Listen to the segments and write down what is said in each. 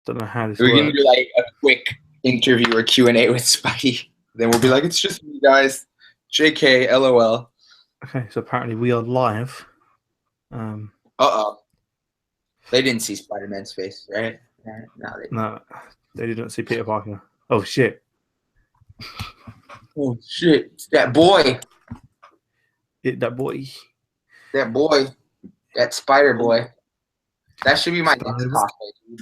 Don't know how this We're works. going to do like a quick interview or Q&A with Spidey. Then we'll be like, it's just me, guys. JK, LOL. Okay, so apparently we are live. Uh-oh. They didn't see Spider-Man's face, right? No, they didn't see Peter Parker. Oh, shit. Oh, shit. It's that boy. That boy. That boy. That Spider boy. That should be my next cosplay.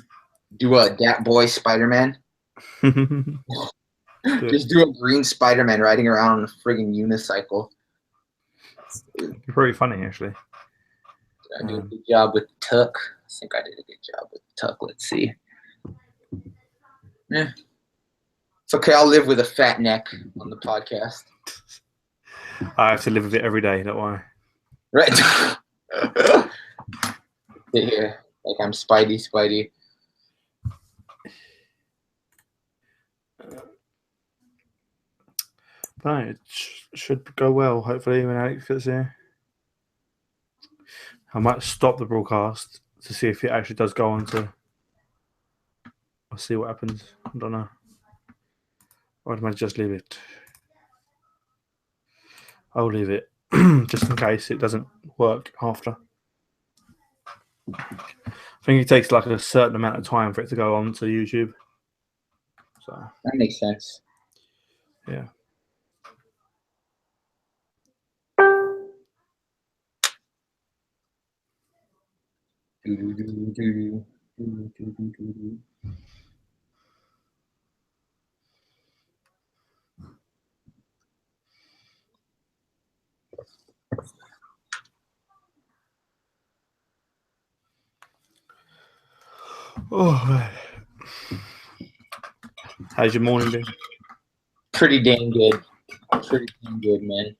Do a that boy Spider-Man. Just do a green Spider-Man riding around on a friggin' unicycle. Pretty funny, actually. Did I do a good job with Tuck? I think I did a good job with Tuck. Let's see. Yeah. It's okay. I'll live with a fat neck on the podcast. I have to live with it every day, don't worry. Right. Sit here like I'm Spidey. No, it should go well, hopefully, when Alex gets here. I might stop the broadcast to see if it actually does go on to... I'll see what happens. I don't know. Or I might just leave it. I'll leave it, just in case it doesn't work after. I think it takes like a certain amount of time for it to go on to YouTube. So that makes sense. Yeah. Oh man. How's your morning been? Pretty dang good. Pretty dang good, man.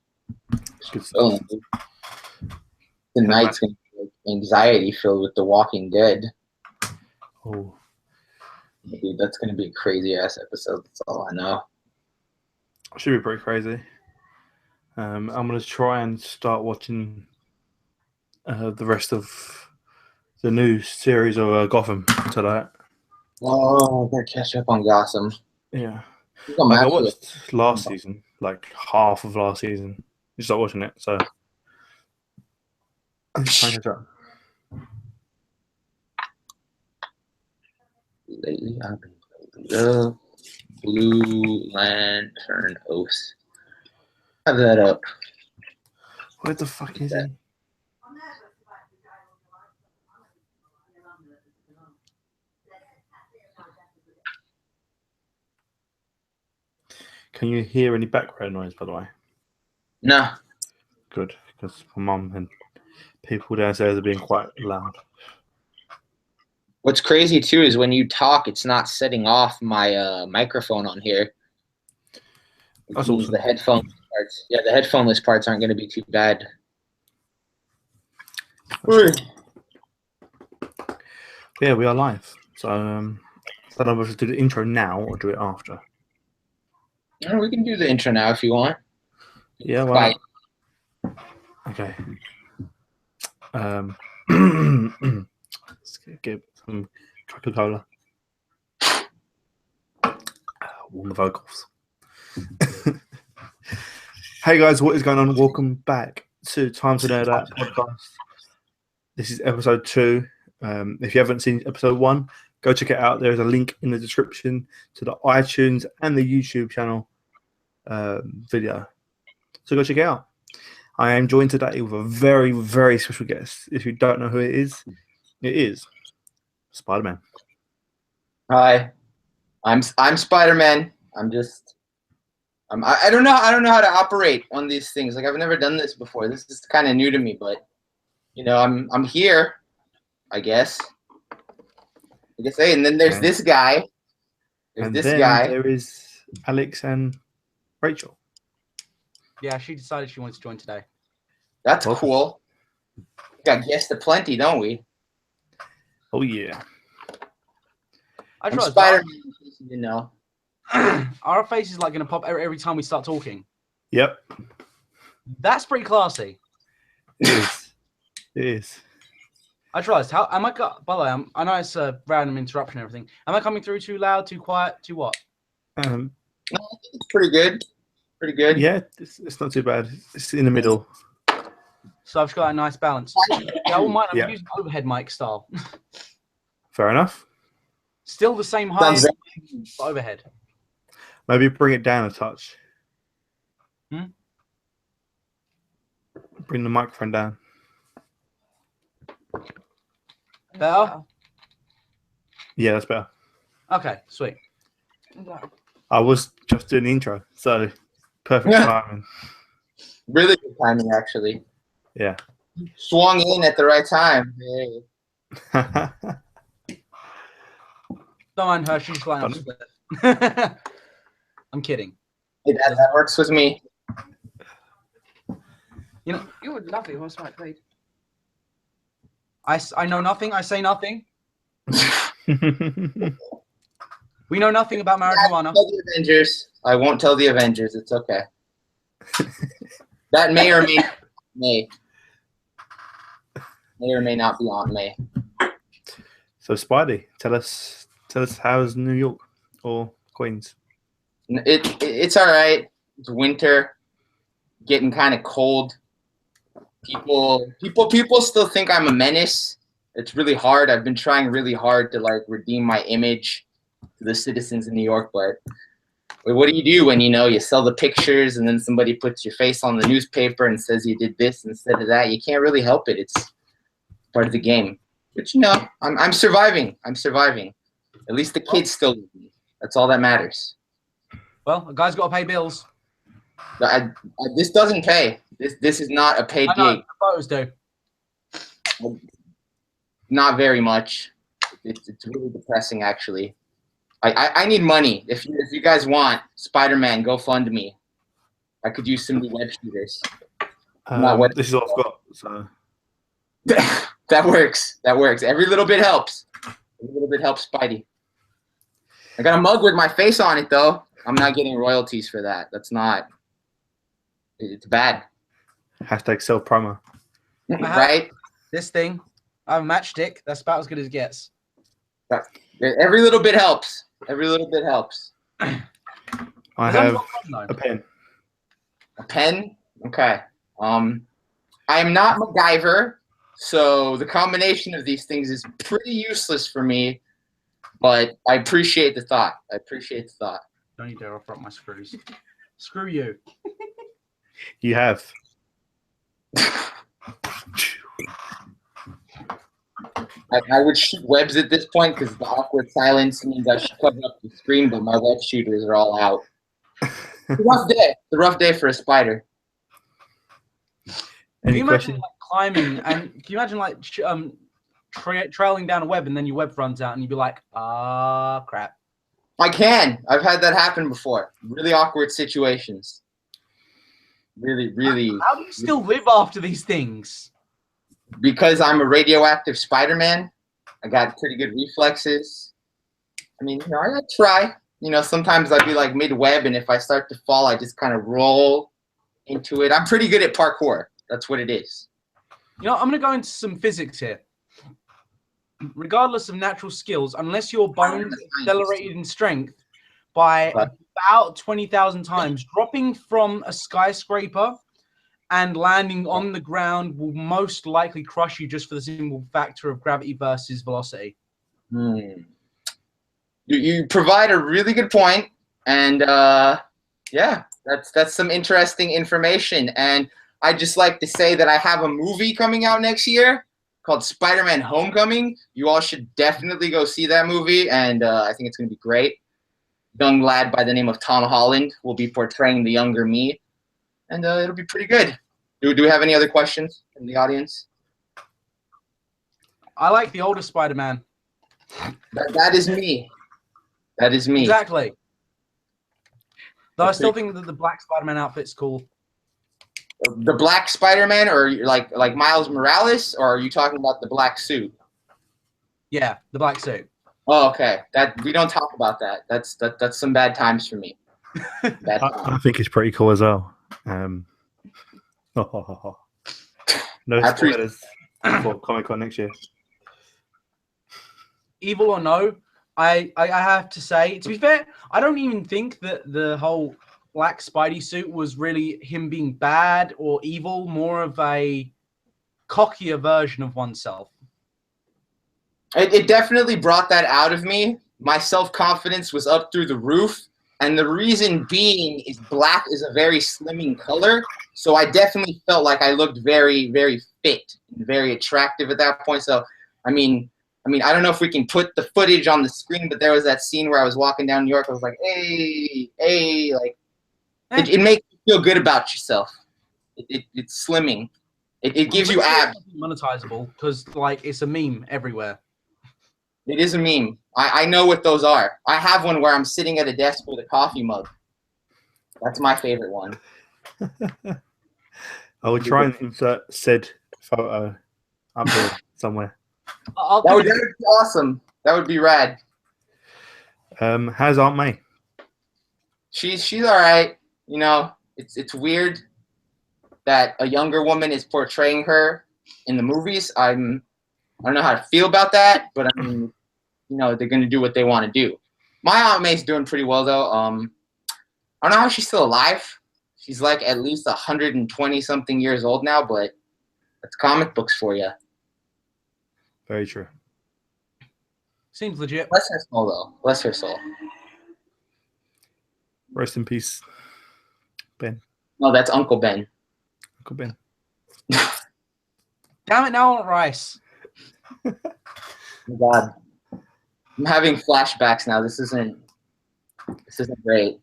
Good stuff. The night's gonna be like anxiety filled with The Walking Dead. Oh, dude, that's gonna be a crazy ass episode. That's all I know. Should be pretty crazy. I'm gonna try and start watching the rest of the new series of Gotham tonight. Oh, I better catch up on Gotham. Yeah. Like I watched last season, like half of last season. You start watching it, so I'm just trying to catch up. Lately, I've been playing Blue Lantern Oath. Have that up. Where the fuck is he? Can you hear any background noise, by the way? No. Good, because my mum and people downstairs are being quite loud. What's crazy, too, is when you talk, it's not setting off my microphone on here. That's awesome. The headphone parts. Yeah, the headphoneless parts aren't going to be too bad. Yeah, we are live. So, I don't know if to do the intro now or do it after. No, we can do the intro now if you want. Yeah, why not? Okay. Let's get some Coca-Cola. Warm the vocals. Hey guys, what is going on? Welcome back to TimeToNerdOut Podcast. This is episode 2. If you haven't seen episode 1, go check it out. There's a link in the description to the iTunes and the YouTube channel video. So go check it out. I am joined today with a very, very special guest. If you don't know who it is Spider-Man. Hi, I'm Spider-Man. I don't know how to operate on these things. Like I've never done this before. This is kind of new to me, but you know, I'm here. I guess. Hey, and then there's this guy. There is Alex and Rachel. Yeah, she decided she wanted to join today. That's cool. We got guests aplenty, don't we? Oh yeah. I'm Spider-Man, you know. Our face is like going to pop every time we start talking. Yep. That's pretty classy. It is. It is. I just realized, how am I? By the way, I know it's a random interruption and everything. Am I coming through too loud, too quiet, too what? No, I think it's pretty good. Pretty good. Yeah, it's not too bad. It's in the middle. So I've just got a nice balance. Yeah, I wouldn't mind. I'm Yeah. using overhead mic style. Fair enough. Still the same height, Sounds but overhead. Maybe bring it down a touch. Hmm? Bring the microphone down. Better? Yeah, that's better. Okay, sweet. I was just doing the intro, so perfect Yeah. timing. Really good timing, actually. Yeah. Swung in at the right time. Hey. Don't mind her, she's flying off spliff. I'm kidding. Hey, that works with me. You know, You would love it once I played. I know nothing, I say nothing. We know nothing about marijuana. Tell the Avengers. I won't tell the Avengers. It's okay. That may or may or may not be Aunt May. So, Spidey, tell us how's New York or Queens? It's all right. It's winter, getting kind of cold. People still think I'm a menace. It's really hard. I've been trying really hard to like redeem my image to the citizens in New York, but what do you do when you sell the pictures and then somebody puts your face on the newspaper and says you did this instead of that? You can't really help it. It's part of the game. But I'm surviving. I'm surviving. At least the kids still live with me. That's all that matters. Well, a guy's got to pay bills. This doesn't pay. This is not a paid I know, gig. the photos do. Not very much. It's really depressing, actually. I need money. If you guys want Spider-Man, go fund me. I could use some new web shooters. This is what I've got. So That works. That works. Every little bit helps. Every little bit helps Spidey. I got a mug with my face on it, though. I'm not getting royalties for that. That's not. It's bad. hashtag self promo. Right? This thing, I have a matchstick. That's about as good as it gets. Every little bit helps. Every little bit helps. I Is that have not fun, though? a pen. A pen? Okay. I am not MacGyver, so the combination of these things is pretty useless for me, but I appreciate the thought. Don't you dare offer up my screws. Screw you. You have. I would shoot webs at this point because the awkward silence means I should cover up the screen, but my web shooters are all out. It's a rough day. It's a rough day for a spider. Can Any you imagine questions? like climbing and can you imagine like trailing down a web and then your web runs out and you'd be like, crap. I can. I've had that happen before. Really awkward situations. Really, really. How do you still live after these things? Because I'm a radioactive Spider-Man, I got pretty good reflexes. I mean, I try. Sometimes I'd be like mid-web, and if I start to fall, I just kind of roll into it. I'm pretty good at parkour. That's what it is. I'm going to go into some physics here. Regardless of natural skills, unless your bones accelerated in strength by about 20,000 times, dropping from a skyscraper and landing on the ground will most likely crush you just for the simple factor of gravity versus velocity. You provide a really good point, and yeah, that's some interesting information. And I'd just like to say that I have a movie coming out next year called Spider-Man Homecoming. You all should definitely go see that movie, and I think it's going to be great. Young lad by the name of Tom Holland will be portraying the younger me, and it'll be pretty good. Do we have any other questions from the audience? I like the older Spider-Man. That is me. That is me. Exactly. Though I still think that the black Spider-Man outfit's cool. The black Spider-Man, or like Miles Morales, or are you talking about the black suit? Yeah, the black suit. Oh, okay. That we don't talk about that. That's some bad times for me. Bad times. I think it's pretty cool as well. No spoilers for Comic-Con next year. evil or no, I have to say, to be fair, I don't even think that the whole black Spidey suit was really him being bad or evil, more of a cockier version of oneself. It definitely brought that out of me. My self-confidence was up through the roof. And the reason being is black is a very slimming color. So I definitely felt like I looked very, very fit and very attractive at that point. So, I mean, I don't know if we can put the footage on the screen, but there was that scene where I was walking down New York. I was like, hey, like, it makes you feel good about yourself. It's slimming. It gives you abs. Monetizable because, like, it's a meme everywhere. It is a meme. I know what those are. I have one where I'm sitting at a desk with a coffee mug. That's my favorite one. I would try and insert said photo up here somewhere. That would be awesome. That would be rad. How's Aunt May? She's all right. You know, it's weird that a younger woman is portraying her in the movies. I don't know how to feel about that, but I mean, you know, they're gonna do what they want to do. My Aunt May's doing pretty well though. I don't know how she's still alive. She's like at least 120 something years old now, but that's comic books for you. Very true. Seems legit. Bless her soul though. Bless her soul. Rest in peace, Ben. No, that's Uncle Ben. Uncle Ben. Damn it! Now I want rice. Oh God, I'm having flashbacks now. This isn't great.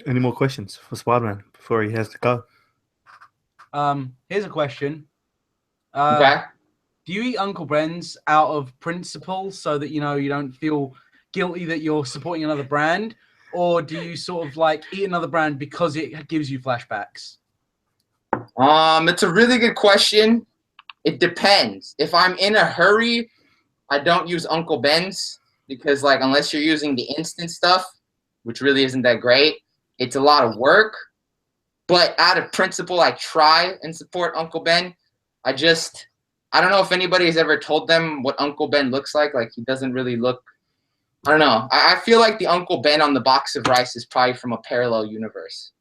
Any more questions for Spider-Man before he has to go? Here's a question. Okay. Do you eat Uncle Ben's out of principle so that, you know, you don't feel guilty that you're supporting another brand? Or do you sort of like eat another brand because it gives you flashbacks? It's a really good question. It depends. If I'm in a hurry, I don't use Uncle Ben's because, like, unless you're using the instant stuff, which really isn't that great, it's a lot of work. But out of principle, I try and support Uncle Ben. I don't know if anybody has ever told them what Uncle Ben looks like. Like, he doesn't really look, I don't know. I feel like the Uncle Ben on the box of rice is probably from a parallel universe.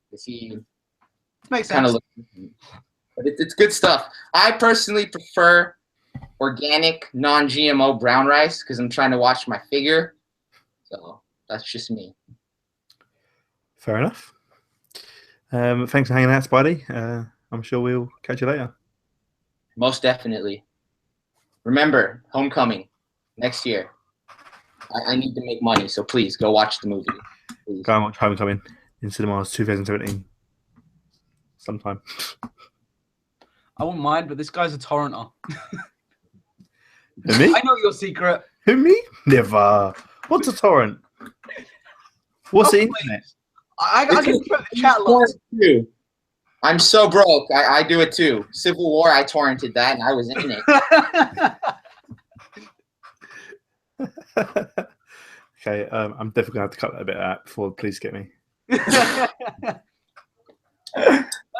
Because he Makes kind of sense. looks, but it's good stuff. I personally prefer organic, non-GMO brown rice because I'm trying to watch my figure. So that's just me. Fair enough. Thanks for hanging out, Spidey. I'm sure we'll catch you later. Most definitely. Remember, Homecoming next year. I need to make money, so please go watch the movie. Please. Go and watch Homecoming in cinemas 2017. Sometime. I wouldn't mind, but this guy's a torrenter. Who, me? I know your secret. Who, me? Never. What's a torrent? What's the internet? I can put the chat logs. Too. I'm so broke. I do it too. Civil War, I torrented that, and I was in it. Okay, I'm definitely going to have to cut that bit out before the police get me.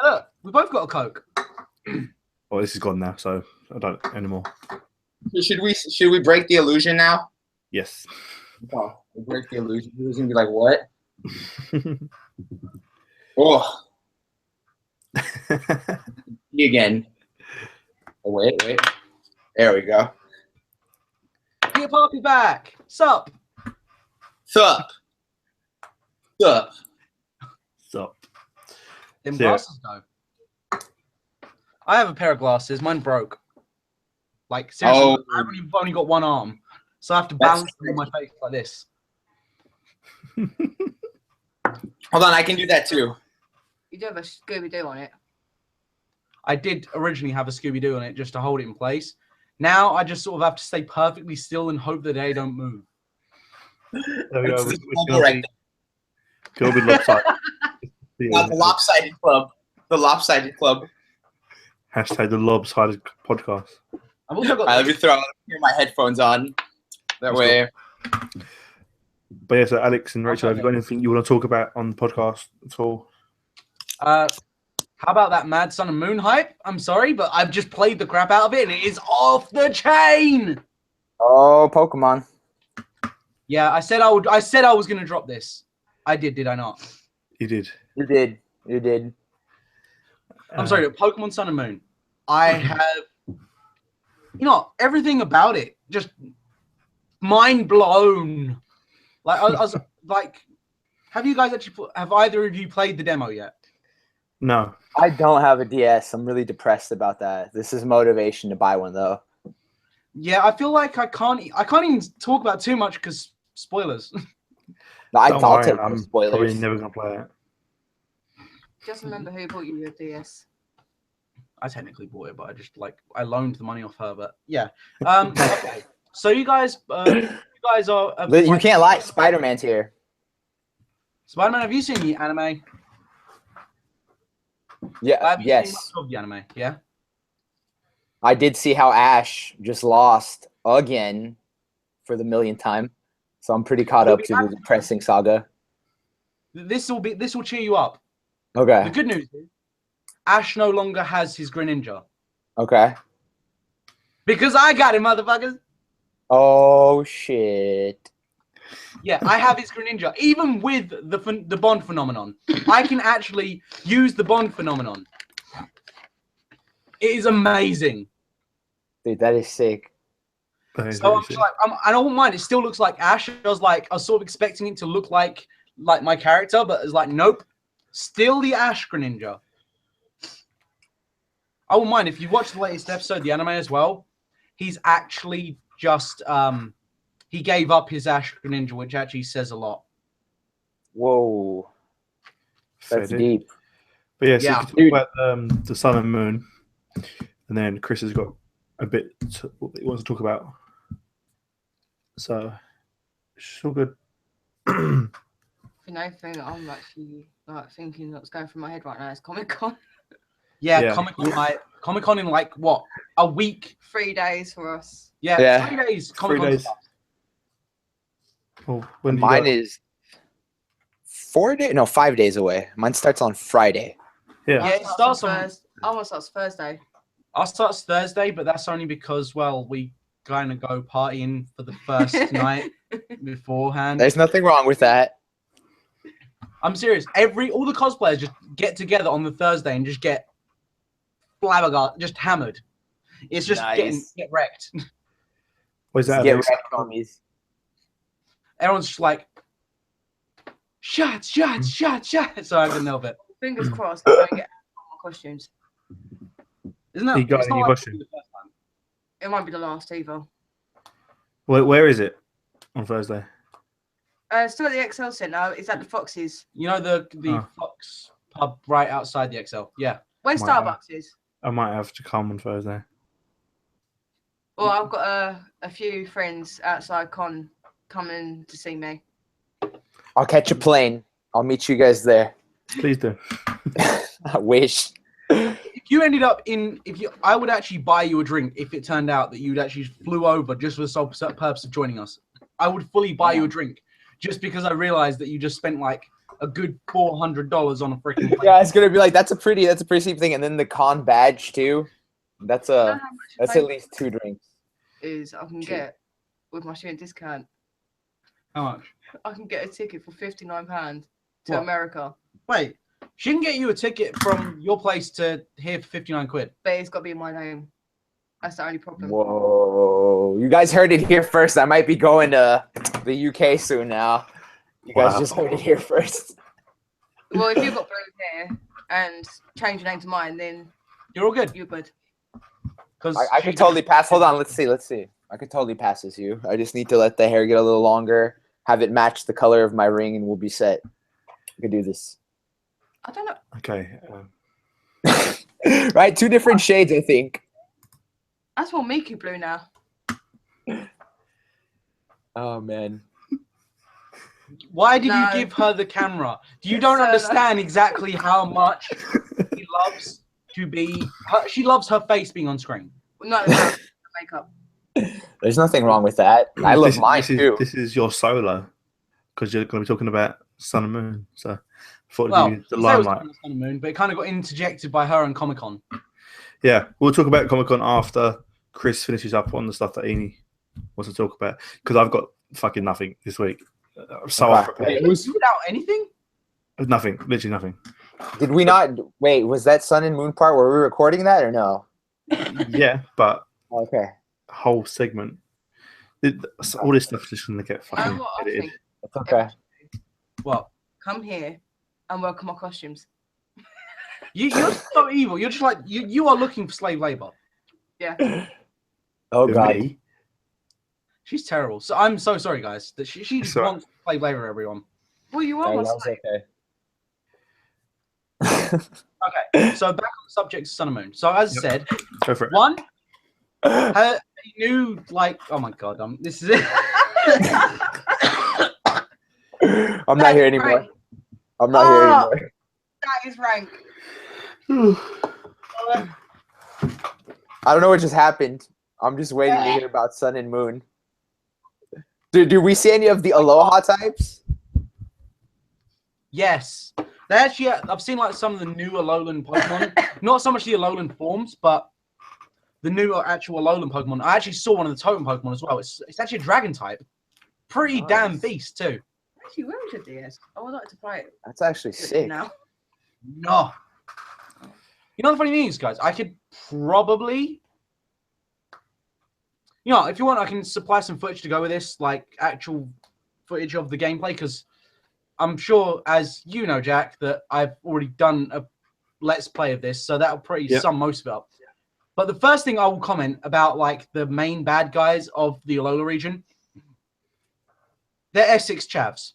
Look, we both got a Coke. Well, this is gone now, so I don't anymore. Should we break the illusion now? Yes. Oh, we'll break the illusion. He's gonna be like, what? Oh. Me again. Oh, wait. There we go. Peter Parker's back. Sup? Sup. Sup. Them Yeah. glasses though. I have a pair of glasses. Mine broke. Like seriously, Oh. I've only got one arm, so I have to balance them on my face like this. Hold on, I can do that too. You do have a Scooby-Doo on it. I did originally have a Scooby-Doo on it just to hold it in place. Now I just sort of have to stay perfectly still and hope that they don't move. There we go. It's right It'll be lopsided. Not the lopsided club. The lopsided club. Hashtag the lopsided podcast. I've also got. All right, let me throw my headphones on. That way. But yeah, so Alex and Rachel, have you got anything you want to talk about on the podcast at all? How about that Mad Sun and Moon hype? I'm sorry, but I've just played the crap out of it, and it is off the chain. Oh, Pokemon. Yeah, I said I would. I said I was going to drop this. I did I not? You did. You did. I'm sorry, Pokemon Sun and Moon. I have, everything about it just mind blown. Like I was like, have you guys actually? Have either of you played the demo yet? No. I don't have a DS. I'm really depressed about that. This is motivation to buy one, though. Yeah, I feel like I can't even talk about too much because spoilers. No, Don't I'll worry, take I'm spoilers. probably never gonna play it. Just remember who bought you your DS. I technically bought it, but I loaned the money off her. But yeah, okay. So you guys are. You can't lie. Spider-Man's here. Spider-Man, have you seen the anime? Yeah. Have you seen Yes. much of the anime? Yeah. I did see how Ash just lost again for the millionth time. So I'm pretty caught up to the depressing saga. This will cheer you up. Okay. The good news is Ash no longer has his Greninja. Okay. Because I got him, motherfuckers. Oh, shit. Yeah, I have his Greninja. Even with the Bond phenomenon, I can actually use the Bond phenomenon. It is amazing. Dude, that is sick. So I'm just like, I don't mind. It still looks like Ash. I was sort of expecting it to look like my character, but it's like, nope. Still the Ash Greninja. I wouldn't mind if you watch the latest episode, the anime as well. He's actually just he gave up his Ash Greninja, which actually says a lot. Whoa. That's deep. But yeah, so Yeah. you can talk about the Sun and Moon, and then Chris has got a bit what he wants to talk about. So it's all good. For no thing, I'm actually thinking what's going through my head right now is Comic-Con. Yeah. Comic-Con in like what? A week? 3 days for us. Yeah. 3 days. Comic-Con 3 days. Oh, when do you Mine go? is 5 days away. Mine starts on Friday. Yeah. Yeah, it starts on Thursday. Almost starts Thursday. Ours starts Thursday, but that's only because, well, we kind of go partying for the first night beforehand. There's nothing wrong with that. I'm serious. All the cosplayers just get together on the Thursday and just get flabbergasted, just hammered. It's just get wrecked. Was that Get wrecked, homies. Everyone's just like, shots. So I couldn't help it. Fingers crossed. I'm going to get more costumes. Isn't that? You got it's any not like costume? the first time. It won't be the last either. Where is it on Thursday? Still at the XL Centre. It's at the Foxes. You know the Fox pub right outside the XL? Yeah. Where Might Starbucks is. I might have to come on Thursday. Well, I've got a few friends outside con coming to see me. I'll catch a plane. I'll meet you guys there. Please do. I wish. If you ended up I would actually buy you a drink if it turned out that you'd actually flew over just for the sole purpose of joining us. I would fully buy you a drink just because I realized that you just spent like a good $400 on a freaking plane. Yeah, it's gonna be like that's a pretty steep thing, and then the con badge too. That's at least 2 drinks. Is I can get with my student discount. How much? I can get a ticket for £59 to What? America, Wait, she can get you a ticket from your place to here for 59 quid. but it's got to be in my name. That's the only problem. Whoa! You guys heard it here first. I might be going to the UK soon now. You guys just heard it here first. Well, if you've got blue hair and change your name to mine, then You're all good. you're good. Because I could totally pass. Hold on, let's see. I could totally pass as you. I just need to let the hair get a little longer, have it match the color of my ring, and we'll be set. I could do this. I don't know. Okay. Right, 2 different shades, I think. That's more Miku blue now. Oh man. Why did No. you give her the camera? You don't understand exactly how much she loves to be. She loves her face being on screen. No, it's makeup. There's nothing wrong with that. I love mine too. This is your solo because you're going to be talking about Sun and Moon. So Thought Well, it'd be the she said it was limelight. coming to Sun and Moon, but it kind of got interjected by her and Comic Con. Yeah, we'll talk about Comic-Con after Chris finishes up on the stuff that Eni wants to talk about, because I've got fucking nothing this week. I'm so unprepared. Without anything? Nothing, literally nothing. Did we not wait? Was that Sun and Moon part where we were recording that or no? Yeah, but Okay, whole segment. All this stuff is just going to get You know fucking what I edited. think? it's okay. Well, Come here and welcome our costumes. you're so evil. You're just like you are looking for slave labor. Yeah. Oh With god. me, She's terrible. So I'm so sorry, guys. That she just It's all right. wants slave labor. Everyone. Well, you are Yeah, my that was slave. okay. Okay. So back on the subject of Sun and Moon. So as I said, go for it. one, her new like. Oh my god. This is it. I'm not here anymore. Rank. I'm not here Oh. anymore. That is rank. I don't know what just happened. I'm just waiting to hear about Sun and Moon. Do we see any of the Aloha types? Yes. They actually, I've seen like some of the new Alolan Pokemon. Not so much the Alolan forms, but the new actual Alolan Pokemon. I actually saw one of the Totem Pokemon as well. It's actually a Dragon type. Pretty Nice. damn beast too. Actually, where is your DS? I would like to play it That's actually sick. now. No. You know the funny thing is, guys, I could probably, if you want, I can supply some footage to go with this, like actual footage of the gameplay, because I'm sure, as you know, Jack, that I've already done a Let's Play of this, so that'll pretty sum most of it up. But the first thing I will comment about, like, the main bad guys of the Alola region, they're Essex chavs.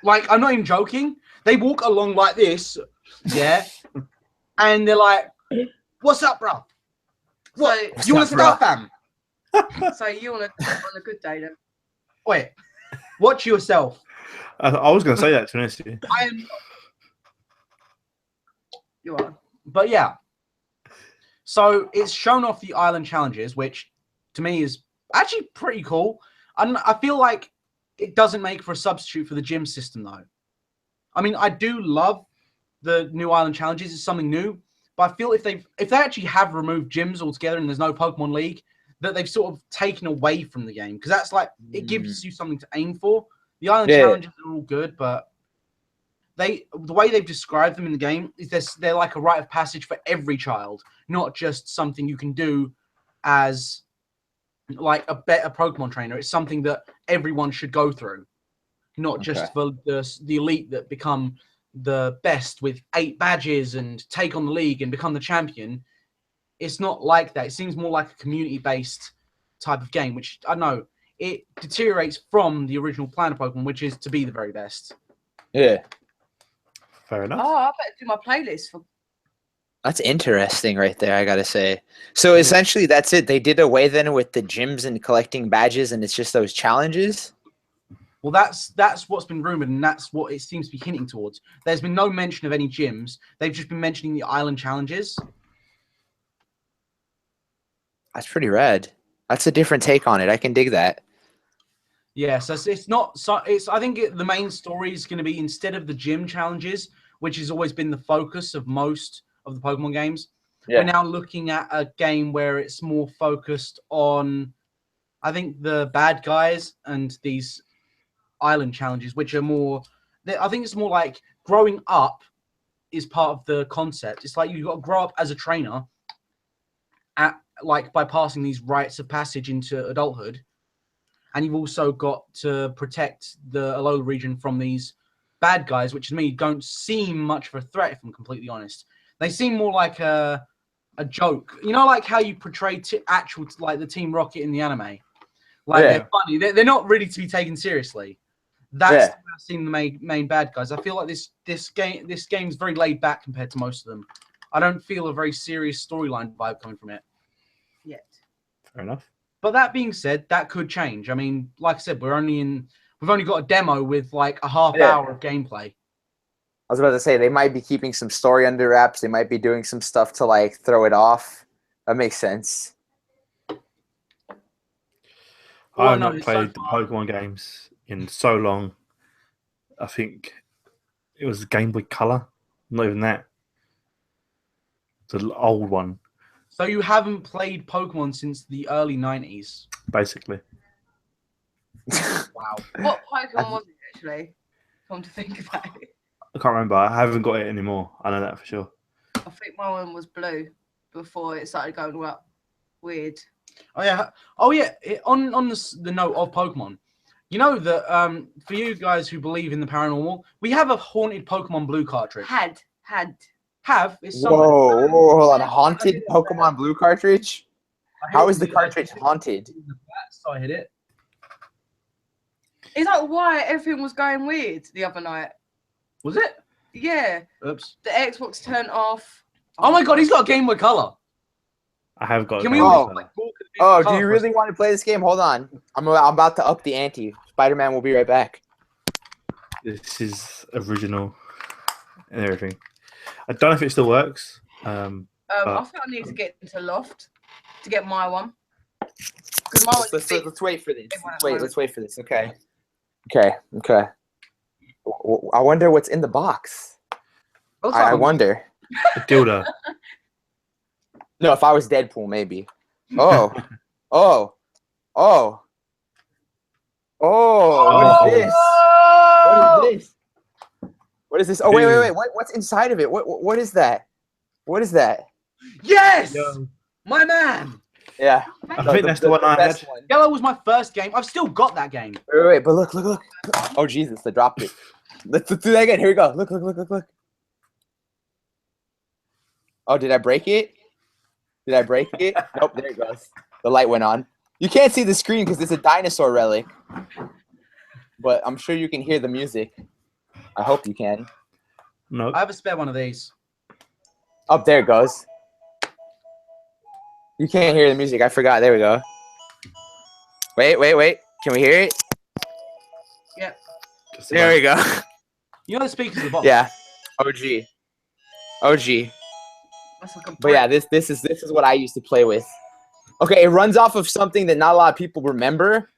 Like, I'm not even joking. They walk along like this, yeah, and they're like, "What's up, bro? What? So, You want to start, fam? so you on a good day then? Wait, watch yourself. I was going to say that, to be honest with you. I am, You are. but yeah. So it's shown off the island challenges, which to me is actually pretty cool. And I feel like it doesn't make for a substitute for the gym system, though. I mean, I do love the new island challenges. It's something new, but I feel if they actually have removed gyms altogether and there's no Pokemon League, that they've sort of taken away from the game, because that's like it gives you something to aim for. The island challenges are all good, but the way they've described them in the game is they're like a rite of passage for every child, not just something you can do as like a better Pokemon trainer. It's something that everyone should go through, not just for the elite that become the best with 8 badges and take on the league and become the champion. It's not like that. It seems more like a community-based type of game, which I know it deteriorates from the original plan of Pokemon, which is to be the very best. Yeah. Fair enough. Oh, I better do my playlist for. That's interesting right there, I gotta say. So essentially that's it. They did away then with the gyms and collecting badges, and it's just those challenges? Well, that's what's been rumored, and that's what it seems to be hinting towards. There's been no mention of any gyms. They've just been mentioning the island challenges. That's pretty rad. That's a different take on it. I can dig that. Yeah, so it's not. So I think the main story is going to be, instead of the gym challenges, which has always been the focus of most of the Pokemon games, we're now looking at a game where it's more focused on, I think, the bad guys and these island challenges, which are more. I think it's more like growing up is part of the concept. It's like you've got to grow up as a trainer, by passing these rites of passage into adulthood. And you've also got to protect the Alola region from these bad guys, which to me don't seem much of a threat, if I'm completely honest. They seem more like a joke. You know, like how you portray like the Team Rocket in the anime. Like they're funny. They're not really to be taken seriously. That's I've seen the main bad guys. I feel like this game's very laid back compared to most of them. I don't feel a very serious storyline vibe coming from it Yet. Fair enough. But that being said, that could change. I mean, like I said, we've only got a demo with like a half hour of gameplay. I was about to say, they might be keeping some story under wraps. They might be doing some stuff to like throw it off. That makes sense. I have not played the Pokemon games in so long. I think It was Game Boy Color. Not even that. It's an old one, So you haven't played Pokemon since the early 90s. basically. Wow. What Pokemon was it actually? Come to think about it. I can't remember. I haven't got it anymore. I know that for sure. I think my one was blue before it started going weird. Oh yeah. On the note of Pokemon, you know that for you guys who believe in the paranormal, we have a haunted Pokemon Blue cartridge. Had. It's somewhere. Whoa, hold on. Haunted Pokemon Blue cartridge? How is the cartridge haunted? So I hit it. Is that why everything was going weird the other night? Was it? Yeah. Oops. The Xbox turned off. Oh my God, he's got a Game Boy Color. I have got. Can we all- all? Oh, do you really want to play this game? Hold on. I'm about to up the ante. Spider-Man will be right back. This is original and everything. I don't know if it still works. I think I need to get into Loft to get my one. Because my one's big. Let's wait for this. Everyone Let's wait for this. Okay. I wonder what's in the box. I wonder. A dildo. No, if I was Deadpool, maybe. Oh. What is this? What is this? What is this? Oh, wait. What's inside of it? What is that? What is that? Yes! Yo. My man! Yeah. I think that's the one I had. best one. Yellow was my first game. I've still got that game. Wait, but look. Oh, Jesus, I dropped it. Let's do that again. Here we go. Look. Oh, did I break it? Nope, there it goes. The light went on. You can't see the screen because it's a dinosaur relic. But I'm sure you can hear the music. I hope you can. No. I have a spare one of these. Up there it goes. You can't hear the music. I forgot. There we go. Wait. Can we hear it? Yep. There we go. You know the speakers at the bottom? Yeah. OG. That's like a But yeah, this is what I used to play with. Okay, it runs off of something that not a lot of people remember,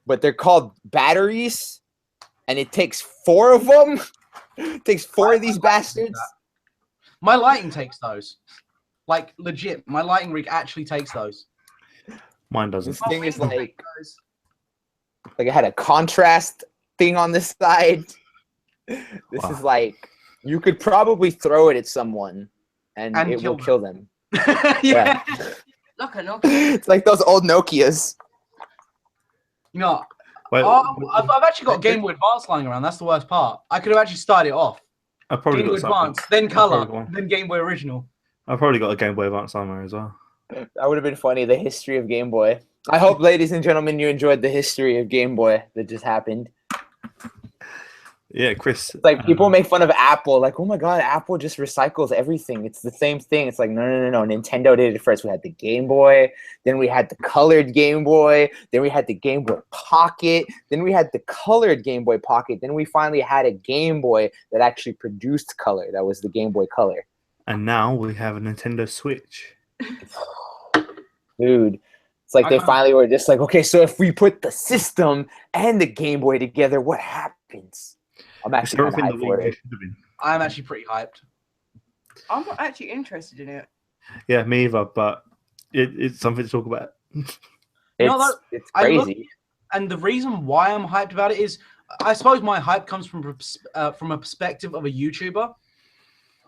but they're called batteries, and it takes 4 of them. It takes 4 of these bastards. My lighting takes those. Like, legit. My lighting rig actually takes those. Mine doesn't. This thing is Windows like take those. it had a contrast thing on the side. This Wow. is like you could probably throw it at someone and it kill will kill them. Yeah. Like a Nokia. It's like those old Nokias. You know, Wait, I've actually got Game Boy Advance lying around. That's the worst part. I could have actually started it off. I probably Game Boy got something. Advance, then probably got Color, one. then Game Boy Original. I've probably got a Game Boy Advance somewhere as well. That would have been funny, the history of Game Boy. I hope, ladies and gentlemen, you enjoyed the history of Game Boy that just happened. Yeah, Chris. It's like people make fun of Apple, like, oh my God, Apple just recycles everything. It's the same thing. It's like, no. Nintendo did it first. We had the Game Boy, then we had the colored Game Boy, then we had the Game Boy Pocket, then we had the colored Game Boy Pocket, then we finally had a Game Boy that actually produced color. That was the Game Boy Color. And now we have a Nintendo Switch. Dude, it's like I they can't- finally were just like, okay, so if we put the system and the Game Boy together, what happens? I'm It's actually kind of everything hyped that for we it. should have been. I'm actually pretty hyped. I'm not actually interested in it. Yeah, me either, but it's something to talk about. You know, It's I look- crazy. And the reason why I'm hyped about it is, I suppose my hype comes from a perspective of a YouTuber,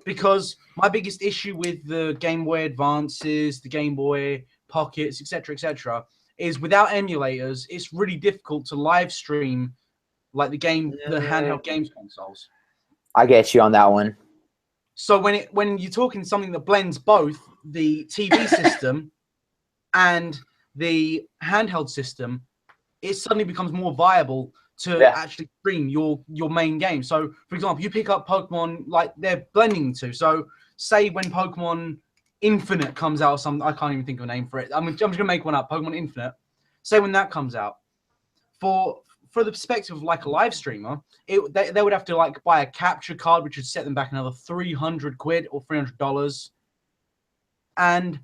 because my biggest issue with the Game Boy Advances, the Game Boy Pockets, etc., is without emulators, it's really difficult to live stream like the handheld games consoles. I get you on that one. So when you're talking something that blends both the TV system and the handheld system, it suddenly becomes more viable to actually stream your main game. So, for example, you pick up Pokemon, like they're blending the two. So, say when Pokemon Infinite comes out, or something, I can't even think of a name for it. I'm just gonna make one up. Pokemon Infinite. Say when that comes out, for the perspective of like a live streamer, they would have to like buy a capture card, which would set them back another £300 or $300, and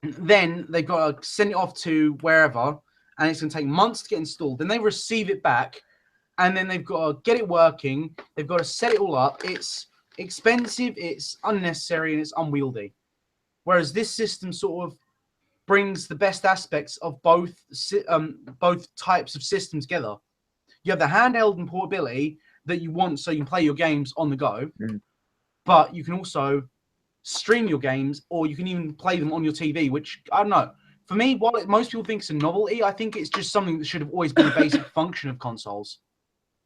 then they've got to send it off to wherever, and it's going to take months to get installed. Then they receive it back, and then they've got to get it working. They've got to set it all up. It's expensive, it's unnecessary, and it's unwieldy. Whereas this system sort of brings the best aspects of both types of systems together. You have the handheld and portability that you want so you can play your games on the go, but you can also stream your games, or you can even play them on your TV, which, I don't know. For me, while most people think it's a novelty, I think it's just something that should have always been a basic function of consoles.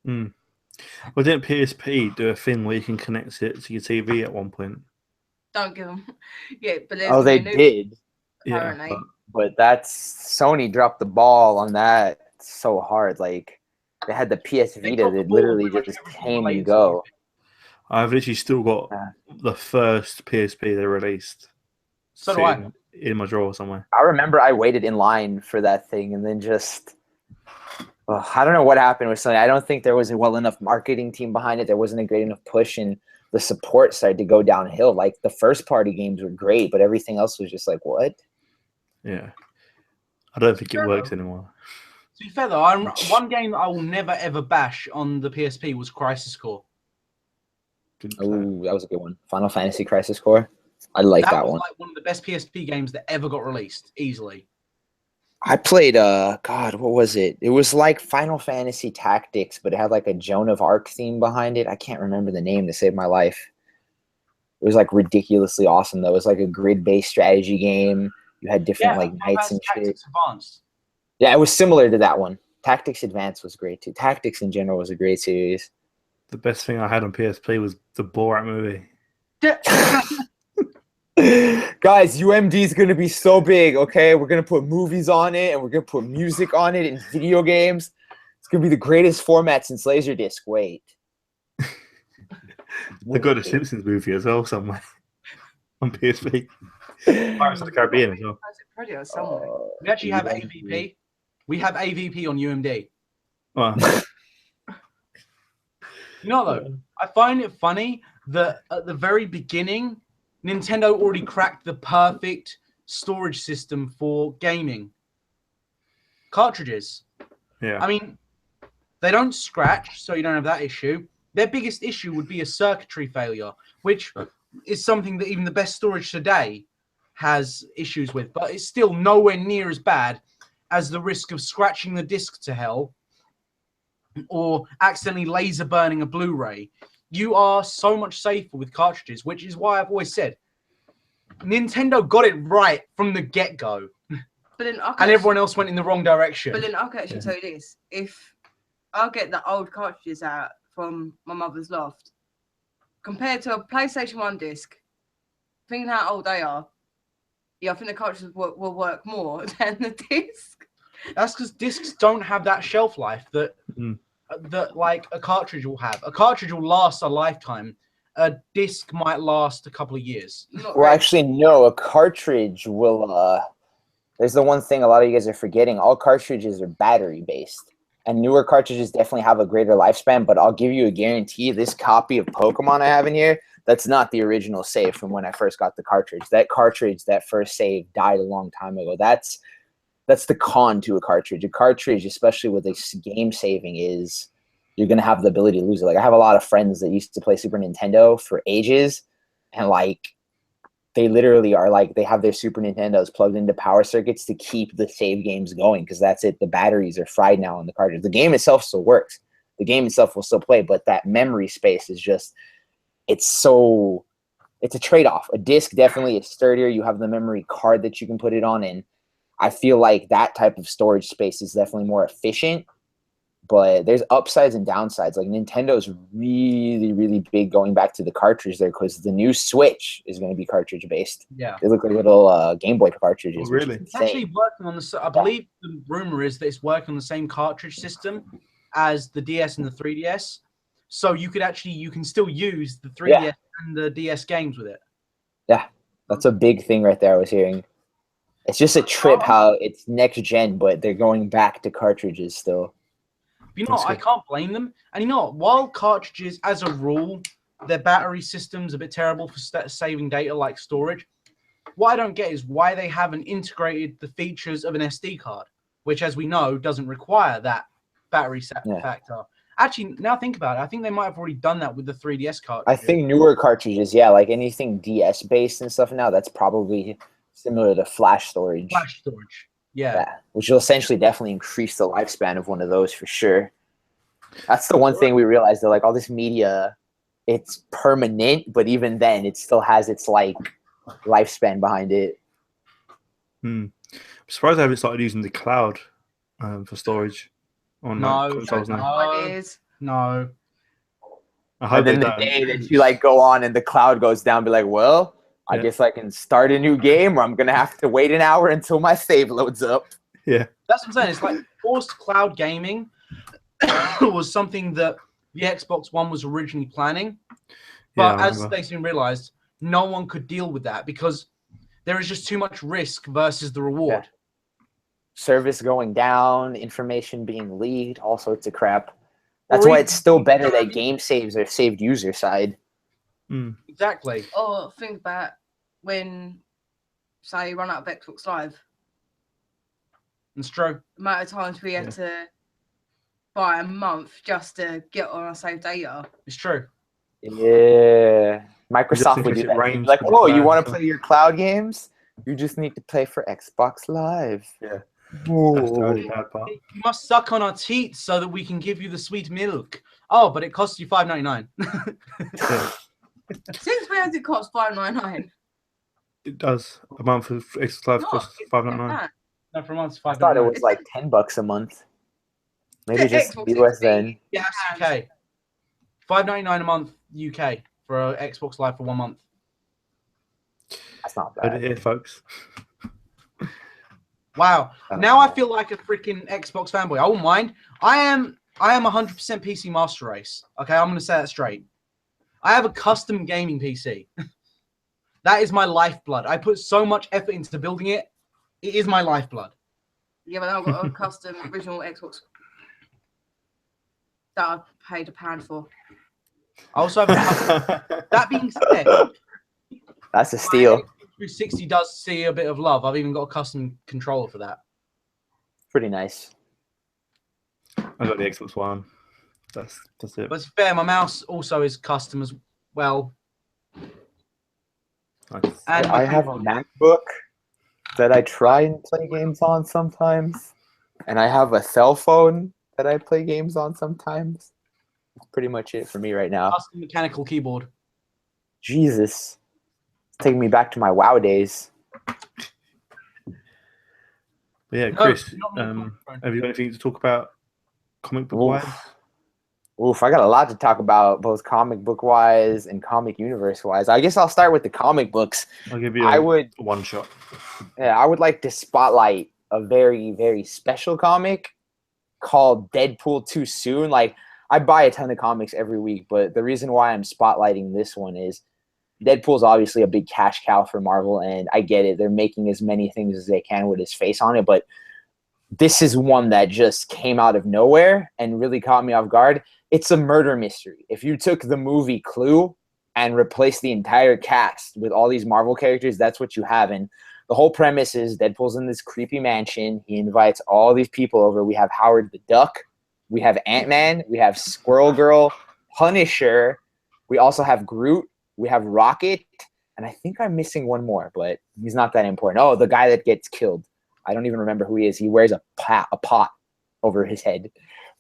Well, didn't PSP do a thing where you can connect it to your TV at one point? Don't give them. Yeah, but they did. Apparently. Yeah, But Sony dropped the ball on that so hard. Like, they had the PS Vita that literally just came and go. I've literally still got the first PSP they released. So do I. In my drawer somewhere. I remember I waited in line for that thing, and then just... I don't know what happened with Sony. I don't think there was a well enough marketing team behind it. There wasn't a great enough push, and the support started to go downhill. Like, the first party games were great, but everything else was just like, what? Yeah. I don't think it works anymore. To be fair, though, one game that I will never, ever bash on the PSP was Crisis Core. Oh, that was a good one. Final Fantasy Crisis Core. I like that one. Like one of the best PSP games that ever got released, easily. I played, what was it? It was like Final Fantasy Tactics, but it had like a Joan of Arc theme behind it. I can't remember the name to save my life. It was like ridiculously awesome, though. It was like a grid-based strategy game. You had different like knights and shit. Tactics Advanced. Yeah, it was similar to that one. Tactics Advanced was great too. Tactics in general was a great series. The best thing I had on PSP was the Borat movie. Guys, UMD is going to be so big, okay? We're going to put movies on it, and we're going to put music on it and video games. It's going to be the greatest format since Laserdisc. Wait. They got a Simpsons movie as well somewhere on PSP. Pirates of the Caribbean as well. We actually have AVP. We have AVP on UMD. Wow. You know, though, I find it funny that at the very beginning, Nintendo already cracked the perfect storage system for gaming. Cartridges. Yeah. I mean, they don't scratch, so you don't have that issue. Their biggest issue would be a circuitry failure, which is something that even the best storage today has issues with, but it's still nowhere near as bad as the risk of scratching the disc to hell or accidentally laser burning a Blu-ray. You are so much safer with cartridges, which is why I've always said Nintendo got it right from the get-go. But then and everyone else went in the wrong direction. But then I can actually tell you this. If I get the old cartridges out from my mother's loft, compared to a PlayStation 1 disc, thinking how old they are, I think the cartridges will work more than the disc. That's because discs don't have that shelf life that like a cartridge will have. A cartridge will last a lifetime. A disc might last a couple of years. Well, actually, no. A cartridge will. There's the one thing a lot of you guys are forgetting. All cartridges are battery based, and newer cartridges definitely have a greater lifespan. But I'll give you a guarantee. This copy of Pokemon I have in here, that's not the original save from when I first got the cartridge. That cartridge, that first save, died a long time ago. That's the con to a cartridge. A cartridge, especially with this game saving, is you're going to have the ability to lose it. Like, I have a lot of friends that used to play Super Nintendo for ages, and like they literally are like, they have their Super Nintendos plugged into power circuits to keep the save games going, because that's it. The batteries are fried now on the cartridge. The game itself still works. The game itself will still play, but that memory space is just, it's a trade-off. A disc definitely is sturdier. You have the memory card that you can put it on, and I feel like that type of storage space is definitely more efficient, but there's upsides and downsides. Like, Nintendo's really, really big going back to the cartridge there, because the new Switch is going to be cartridge based. Yeah. They look like little Game Boy cartridges. Oh, really? It's actually working on I believe the rumor is that it's working on the same cartridge system as the DS and the 3DS. So you can still use the 3DS and the DS games with it. Yeah. That's a big thing right there I was hearing. It's just a trip how it's next gen, but they're going back to cartridges still. You know, I can't blame them. And you know what? While cartridges, as a rule, their battery system's a bit terrible for saving data like storage, what I don't get is why they haven't integrated the features of an SD card, which, as we know, doesn't require that battery factor. Actually, now think about it. I think they might have already done that with the 3DS card. I think newer cartridges, yeah, like anything DS based and stuff now, that's probably similar to flash storage. Flash storage. Yeah. Which will essentially definitely increase the lifespan of one of those for sure. That's the one thing we realized, that like all this media, it's permanent, but even then it still has its like lifespan behind it. I'm surprised I haven't started using the cloud for storage on consoles now. No. I hope And then the day that you like go on and the cloud goes down, be like, well, I guess I can start a new game, or I'm gonna have to wait an hour until my save loads up. Yeah, that's what I'm saying. It's like forced cloud gaming was something that the Xbox One was originally planning, but as they soon realized, no one could deal with that because there is just too much risk versus the reward. Service going down, information being leaked, all sorts of crap. That's why it's still better that game saves are saved user side. Exactly. Or think about when, say, you run out of Xbox Live. It's true. The amount of times we had to buy a month just to get on our saved data. It's true. Yeah. Microsoft would do that. Like, oh, you want to play your cloud games? You just need to play for Xbox Live. Yeah. That's the only bad part. You must suck on our teats so that we can give you the sweet milk. Oh, but it costs you $5.99. Since when does it cost $5.99? It does. A month of Xbox Live costs $5.99. No, for a month, I thought it was like $10 a month. Maybe just US then. Yeah, UK. $5.99 a month UK for Xbox Live for 1 month. That's not bad. Heard it here, folks. Wow. Now I feel like a freaking Xbox fanboy. I won't mind. I am 100% PC master race. Okay, I'm going to say that straight. I have a custom gaming PC. That is my lifeblood. I put so much effort into building it. It is my lifeblood. Yeah, but I've got a custom original Xbox that I paid £1 for. I also have a custom. That being said, that's a steal. 360 does see a bit of love. I've even got a custom controller for that. Pretty nice. I got the Xbox One. That's it. But it's fair. My mouse also is custom as well. Nice. And I have a MacBook that I try and play games on sometimes, and I have a cell phone that I play games on sometimes. That's pretty much it for me right now. Custom mechanical keyboard. Jesus. It's taking me back to my WoW days. But yeah, Chris, have you got anything to talk about comic book wise? Oof, I got a lot to talk about, both comic book wise and comic universe wise. I guess I'll start with the comic books. I'll give you a one shot. Yeah, I would like to spotlight a very, very special comic called Deadpool Too Soon. Like, I buy a ton of comics every week, but the reason why I'm spotlighting this one is Deadpool's obviously a big cash cow for Marvel, and I get it. They're making as many things as they can with his face on it, but this is one that just came out of nowhere and really caught me off guard. It's a murder mystery. If you took the movie Clue and replaced the entire cast with all these Marvel characters, that's what you have. And the whole premise is Deadpool's in this creepy mansion. He invites all these people over. We have Howard the Duck. We have Ant-Man. We have Squirrel Girl, Punisher. We also have Groot. We have Rocket. And I think I'm missing one more, but he's not that important. Oh, the guy that gets killed. I don't even remember who he is. He wears a pot over his head.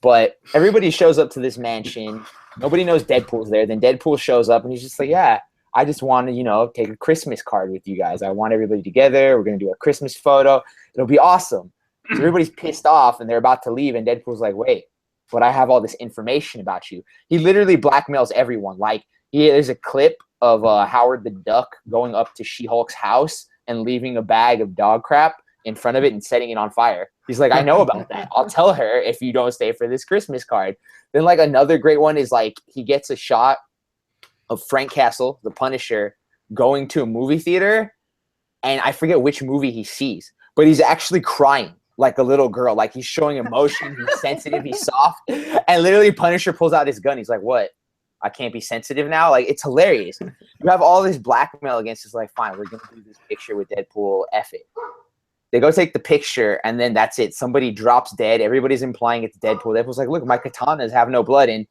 But everybody shows up to this mansion. Nobody knows Deadpool's there. Then Deadpool shows up, and he's just like, yeah, I just want to, take a Christmas card with you guys. I want everybody together. We're going to do a Christmas photo. It'll be awesome. So everybody's pissed off, and they're about to leave, and Deadpool's like, wait, but I have all this information about you. He literally blackmails everyone. Like, there's a clip of Howard the Duck going up to She-Hulk's house and leaving a bag of dog crap in front of it and setting it on fire. He's like, I know about that. I'll tell her if you don't stay for this Christmas card. Then like another great one is like he gets a shot of Frank Castle, the Punisher, going to a movie theater, and I forget which movie he sees, but he's actually crying like a little girl. Like he's showing emotion, he's sensitive, he's soft. And literally Punisher pulls out his gun. He's like, what? I can't be sensitive now? Like, it's hilarious. You have all this blackmail against us. Like, fine, we're going to do this picture with Deadpool. F it. They go take the picture, and then that's it. Somebody drops dead. Everybody's implying it's Deadpool. Deadpool's like, look, my katanas have no blood. And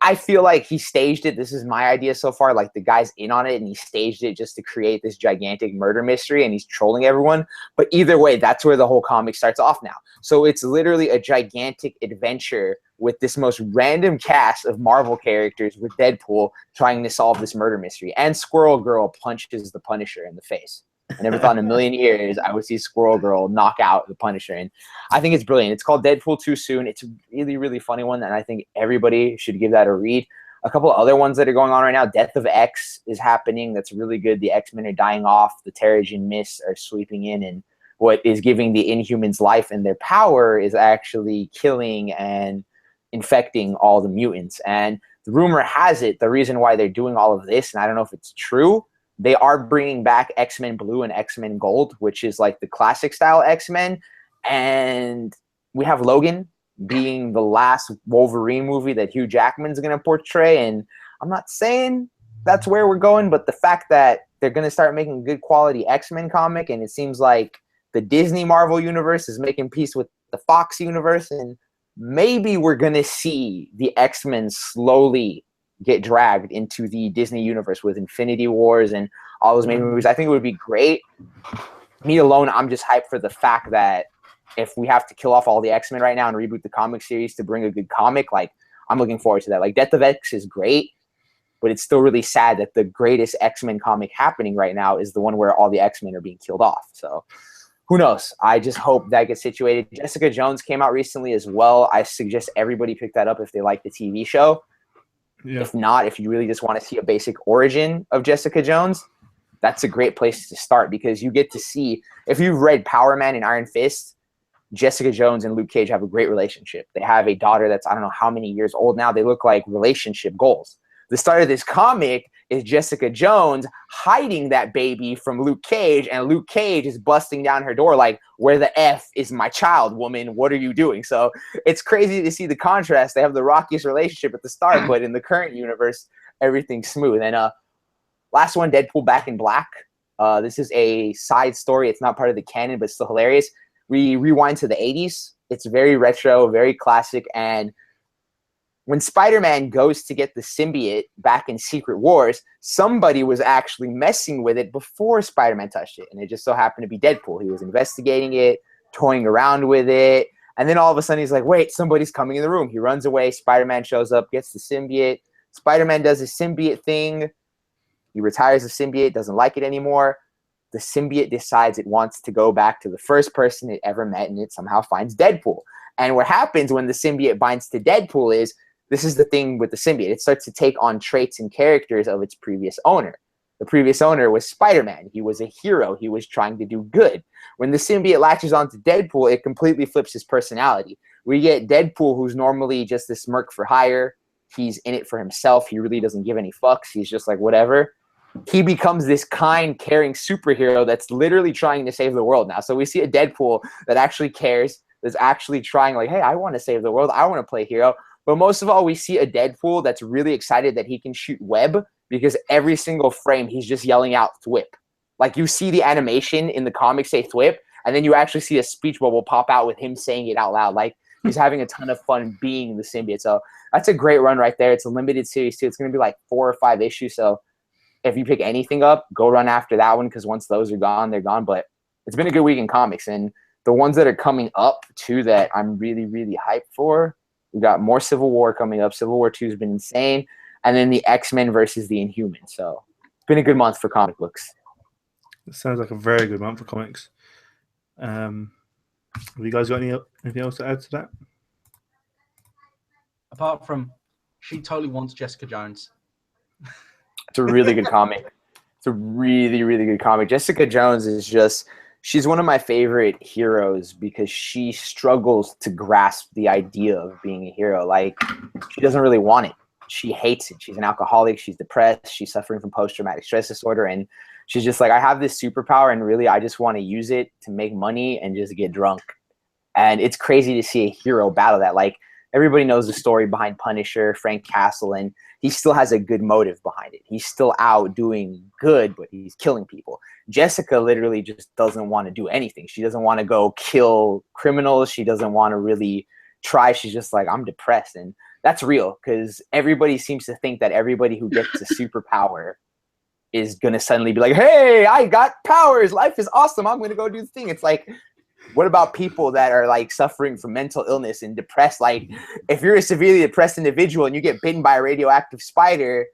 I feel like he staged it. This is my idea so far. Like, the guy's in on it, and he staged it just to create this gigantic murder mystery, and he's trolling everyone. But either way, that's where the whole comic starts off now. So it's literally a gigantic adventure with this most random cast of Marvel characters with Deadpool trying to solve this murder mystery. And Squirrel Girl punches the Punisher in the face. I never thought in a million years I would see Squirrel Girl knock out the Punisher. And I think it's brilliant. It's called Deadpool Too Soon. It's a really, really funny one, and I think everybody should give that a read. A couple of other ones that are going on right now. Death of X is happening. That's really good. The X-Men are dying off. The Terrigen Mists are sweeping in, and what is giving the Inhumans life and their power is actually killing and infecting all the mutants. And the rumor has it, the reason why they're doing all of this, and I don't know if it's true, they are bringing back X-Men Blue and X-Men Gold, which is like the classic style X-Men. And we have Logan being the last Wolverine movie that Hugh Jackman's going to portray. And I'm not saying that's where we're going, but the fact that they're going to start making good quality X-Men comic, and it seems like the Disney Marvel universe is making peace with the Fox universe, and maybe we're going to see the X-Men slowly get dragged into the Disney universe with Infinity Wars and all those main movies. I think it would be great. Me alone, I'm just hyped for the fact that if we have to kill off all the X-Men right now and reboot the comic series to bring a good comic, like, I'm looking forward to that. Like, Death of X is great, but it's still really sad that the greatest X-Men comic happening right now is the one where all the X-Men are being killed off. So who knows? I just hope that gets situated. Jessica Jones came out recently as well. I suggest everybody pick that up if they like the TV show. Yeah. If not, if you really just want to see a basic origin of Jessica Jones, that's a great place to start, because you get to see, if you've read Power Man and Iron Fist, Jessica Jones and Luke Cage have a great relationship. They have a daughter that's, I don't know how many years old now. They look like relationship goals. The start of this comic is Jessica Jones hiding that baby from Luke Cage, and Luke Cage is busting down her door like, where the F is my child, woman? What are you doing? So it's crazy to see the contrast. They have the rockiest relationship at the start, but in the current universe, everything's smooth. And last one, Deadpool Back in Black. This is a side story. It's not part of the canon, but still hilarious. We rewind to the 80s. It's very retro, very classic, and when Spider-Man goes to get the symbiote back in Secret Wars, somebody was actually messing with it before Spider-Man touched it. And it just so happened to be Deadpool. He was investigating it, toying around with it. And then all of a sudden he's like, wait, somebody's coming in the room. He runs away. Spider-Man shows up, gets the symbiote. Spider-Man does his symbiote thing. He retires the symbiote, doesn't like it anymore. The symbiote decides it wants to go back to the first person it ever met, and it somehow finds Deadpool. And what happens when the symbiote binds to Deadpool is, this is the thing with the symbiote. It starts to take on traits and characters of its previous owner. The previous owner was Spider-Man. He was a hero. He was trying to do good. When the symbiote latches onto Deadpool, it completely flips his personality. We get Deadpool, who's normally just this merc for hire. He's in it for himself. He really doesn't give any fucks. He's just like, whatever. He becomes this kind, caring superhero that's literally trying to save the world now. So we see a Deadpool that actually cares, that's actually trying, like, hey, I want to save the world. I want to play hero. But most of all, we see a Deadpool that's really excited that he can shoot web, because every single frame he's just yelling out thwip. Like, you see the animation in the comic say thwip, and then you actually see a speech bubble pop out with him saying it out loud. Like, he's having a ton of fun being the symbiote. So that's a great run right there. It's a limited series too. It's going to be like 4 or 5 issues. So if you pick anything up, go run after that one, because once those are gone, they're gone. But it's been a good week in comics. And the ones that are coming up too that I'm really, really hyped for, we got more Civil War coming up. Civil War 2 has been insane. And then the X-Men versus the Inhumans. So it's been a good month for comic books. It sounds like a very good month for comics. Have you guys got anything else to add to that? Apart from, she totally wants Jessica Jones. It's a really good comic. It's a really, really good comic. Jessica Jones is just, she's one of my favorite heroes because she struggles to grasp the idea of being a hero. Like, she doesn't really want it. She hates it. She's an alcoholic. She's depressed. She's suffering from post-traumatic stress disorder. And she's just like, I have this superpower, and really I just want to use it to make money and just get drunk. And it's crazy to see a hero battle that. Like, everybody knows the story behind Punisher, Frank Castle, and he still has a good motive behind it. He's still out doing good, but he's killing people. Jessica literally just doesn't want to do anything. She doesn't want to go kill criminals. She doesn't want to really try. She's just like, I'm depressed. And that's real, because everybody seems to think that everybody who gets a superpower is going to suddenly be like, hey, I got powers. Life is awesome. I'm going to go do the thing. It's like, what about people that are like suffering from mental illness and depressed? Like, if you're a severely depressed individual and you get bitten by a radioactive spider,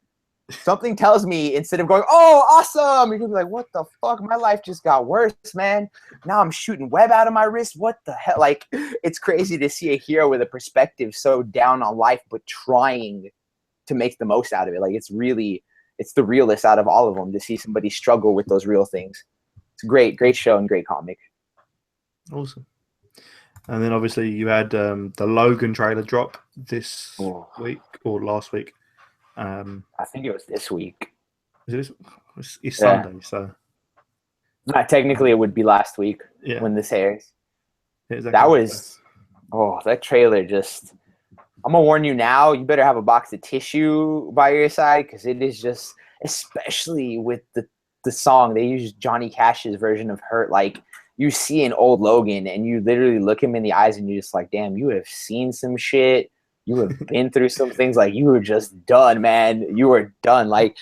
something tells me instead of going, oh, awesome, you're going to be like, what the fuck? My life just got worse, man. Now I'm shooting web out of my wrist. What the hell? Like, it's crazy to see a hero with a perspective so down on life, but trying to make the most out of it. Like, it's the realest out of all of them to see somebody struggle with those real things. It's a great show and great comic. Awesome. And then obviously you had the Logan trailer drop this week or last week. I think it was this week. It's Sunday, so. Technically, it would be last week when this airs. Yeah, exactly. That was, that trailer just. I'm gonna warn you now. You better have a box of tissue by your side, because it is just, especially with the song, they use Johnny Cash's version of "Hurt." Like, you see an old Logan and you literally look him in the eyes and you're just like, damn, you have seen some shit. You have been through some things. Like, you were just done, man. You were done. Like,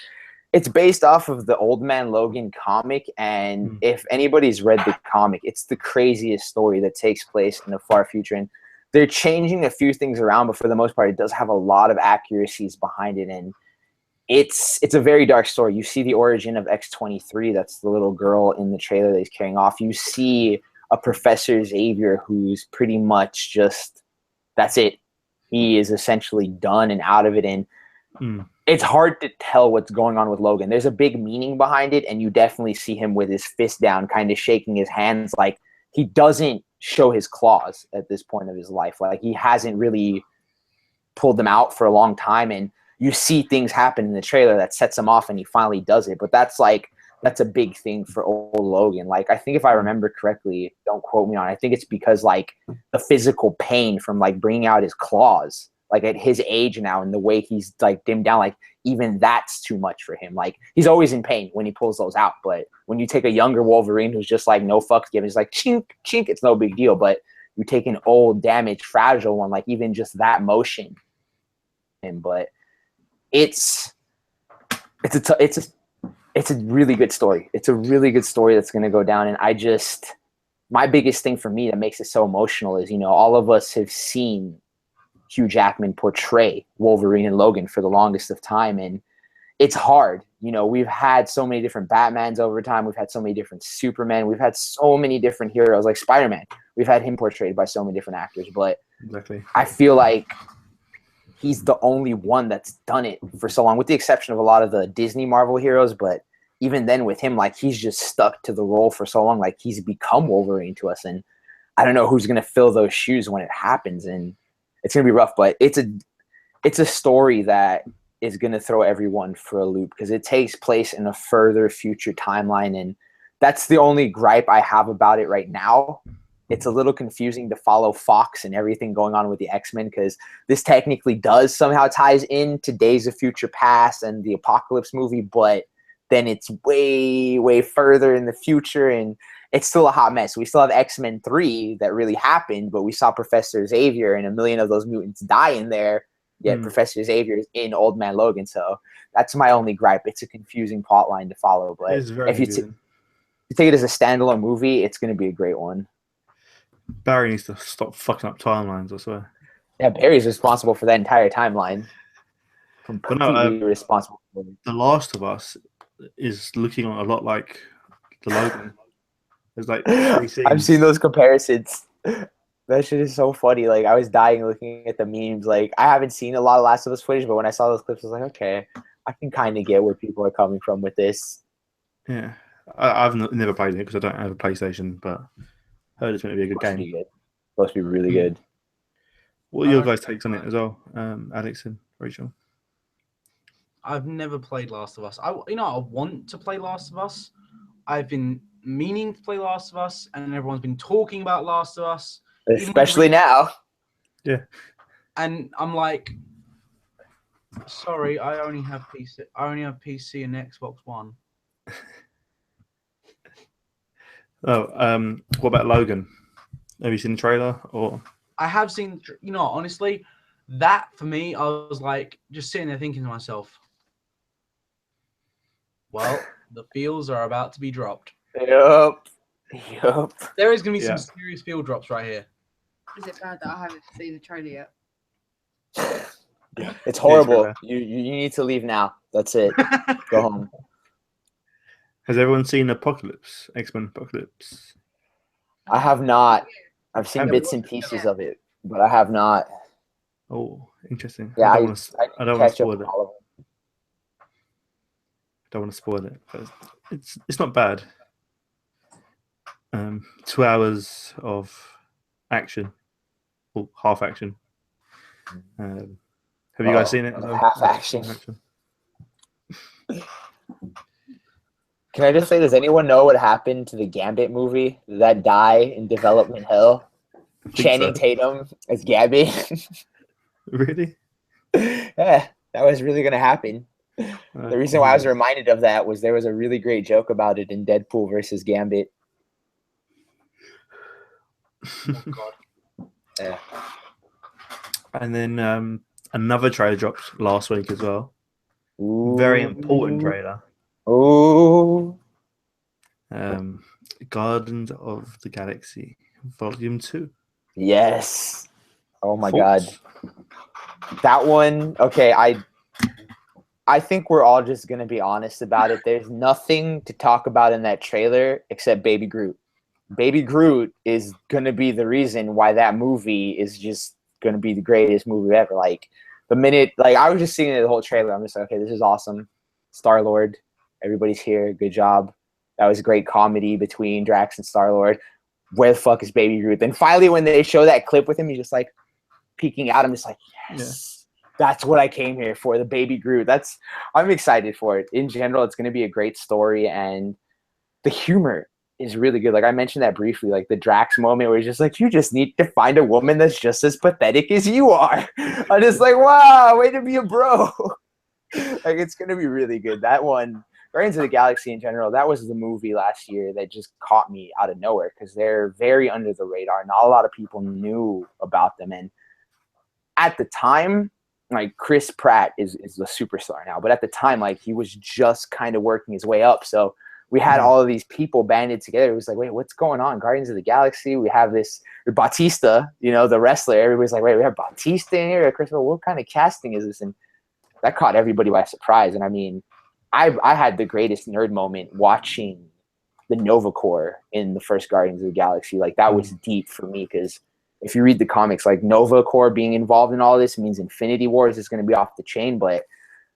it's based off of the Old Man Logan comic. And if anybody's read the comic, it's the craziest story that takes place in the far future. And they're changing a few things around, but for the most part, it does have a lot of accuracies behind it. And it's a very dark story. You see the origin of X-23. That's the little girl in the trailer that he's carrying off. You see a Professor Xavier who's pretty much just, that's it. He is essentially done and out of it. And it's hard to tell what's going on with Logan. There's a big meaning behind it, and you definitely see him with his fist down, kind of shaking his hands. Like, he doesn't show his claws at this point of his life. Like, he hasn't really pulled them out for a long time. And you see things happen in the trailer that sets him off, and he finally does it. But that's a big thing for old Logan. Like, I think if I remember correctly, don't quote me on it, I think it's because, like, the physical pain from, like, bringing out his claws, like, at his age now and the way he's, like, dimmed down, like, even that's too much for him. Like, he's always in pain when he pulls those out. But when you take a younger Wolverine who's just, like, no fucks given, he's like, chink, chink, it's no big deal. But you take an old, damaged, fragile one, like, even just that motion. But it's a really good story. It's a really good story that's going to go down. And my biggest thing for me that makes it so emotional is, all of us have seen Hugh Jackman portray Wolverine and Logan for the longest of time. And it's hard. We've had so many different Batmans over time. We've had so many different Supermen. We've had so many different heroes, like Spider-Man. We've had him portrayed by so many different actors. But exactly, I feel like he's the only one that's done it for so long, with the exception of a lot of the Disney Marvel heroes. But even then with him, like, he's just stuck to the role for so long. Like, he's become Wolverine to us. And I don't know who's going to fill those shoes when it happens. And it's going to be rough, but it's a story that is going to throw everyone for a loop, because it takes place in a further future timeline. And that's the only gripe I have about it right now. It's a little confusing to follow Fox and everything going on with the X-Men, because this technically does somehow ties into Days of Future Past and the Apocalypse movie, but then it's way, way further in the future, and it's still a hot mess. We still have X-Men 3 that really happened, but we saw Professor Xavier and a million of those mutants die in there, yet Professor Xavier is in Old Man Logan. So that's my only gripe. It's a confusing plot line to follow, but if you take it as a standalone movie, it's going to be a great one. Barry needs to stop fucking up timelines, I swear. Yeah, Barry's responsible for that entire timeline. Completely responsible for it. The Last of Us is looking a lot like the Logan. There's like 3 scenes. I've seen those comparisons. That shit is so funny. Like, I was dying looking at the memes. Like, I haven't seen a lot of Last of Us footage, but when I saw those clips, I was like, okay, I can kind of get where people are coming from with this. Yeah. I've never played it because I don't have a PlayStation, but I heard it's going to be a good game. It's supposed to be really good. What are your guys' takes on it as well, Alex and Rachel? I've never played Last of Us. I want to play Last of Us. I've been meaning to play Last of Us, and everyone's been talking about Last of Us. Especially now. Yeah. and I'm like, sorry, I only have PC. I only have PC and Xbox One. Oh, what about Logan? Have you seen the trailer? Or I have seen, honestly, that for me, I was like just sitting there thinking to myself, well, the feels are about to be dropped. Yup. There is going to be Yeah. some serious feel drops right here. Is it bad that I haven't seen the trailer yet? It's horrible. bad. You need to leave now. That's it. Go home. has everyone seen Apocalypse? X-Men Apocalypse? I have not. I've seen Have bits and pieces of it, but I have not. Oh, interesting. Yeah, I don't want to catch up spoil with it. all of them. Don't want to spoil it. But it's not bad. 2 hours of action, or half action. Have you guys seen it? Half action. Can I just say, does anyone know what happened to the Gambit movie? Did that die in development hell? Channing so. Tatum as Gambit. Really? Yeah, that was really going to happen. The reason why I was reminded of that was there was a really great joke about it in Deadpool versus Gambit. Oh, God. Yeah. And then another trailer dropped last week as well. Ooh. Very important trailer. Ooh. Guardians of the Galaxy Volume 2. Yes. Oh my Thoughts? God. That one, okay, I think we're all just going to be honest about it. There's nothing to talk about in that trailer except Baby Groot. Baby Groot is going to be the reason why that movie is just going to be the greatest movie ever. Like, the minute, like, I was just seeing the whole trailer. I'm just like, okay, this is awesome. Star-Lord, everybody's here. Good job. That was a great comedy between Drax and Star-Lord. Where the fuck is Baby Groot? Then finally, when they show that clip with him, he's just like peeking out. I'm just like, yes, that's what I came here for, the Baby Groot. I'm excited for it. In general, it's going to be a great story, and the humor is really good. Like, I mentioned that briefly, like the Drax moment where he's just like, you just need to find a woman that's just as pathetic as you are. I'm just like, wow, way to be a bro. Like, it's going to be really good. That one, Guardians of the Galaxy in general, that was the movie last year that just caught me out of nowhere because they're very under the radar. Not a lot of people knew about them. And at the time, like, Chris Pratt is the superstar now. But at the time, like, he was just kind of working his way up. So we had all of these people banded together. It was like, wait, what's going on? Guardians of the Galaxy. We have this Bautista, the wrestler. Everybody's like, wait, we have Bautista in here. Chris, what kind of casting is this? And that caught everybody by surprise. And I mean, I had the greatest nerd moment watching the Nova Corps in the first Guardians of the Galaxy. Like, that was deep for me because if you read the comics, like, Nova Corps being involved in all this means Infinity Wars is going to be off the chain. But,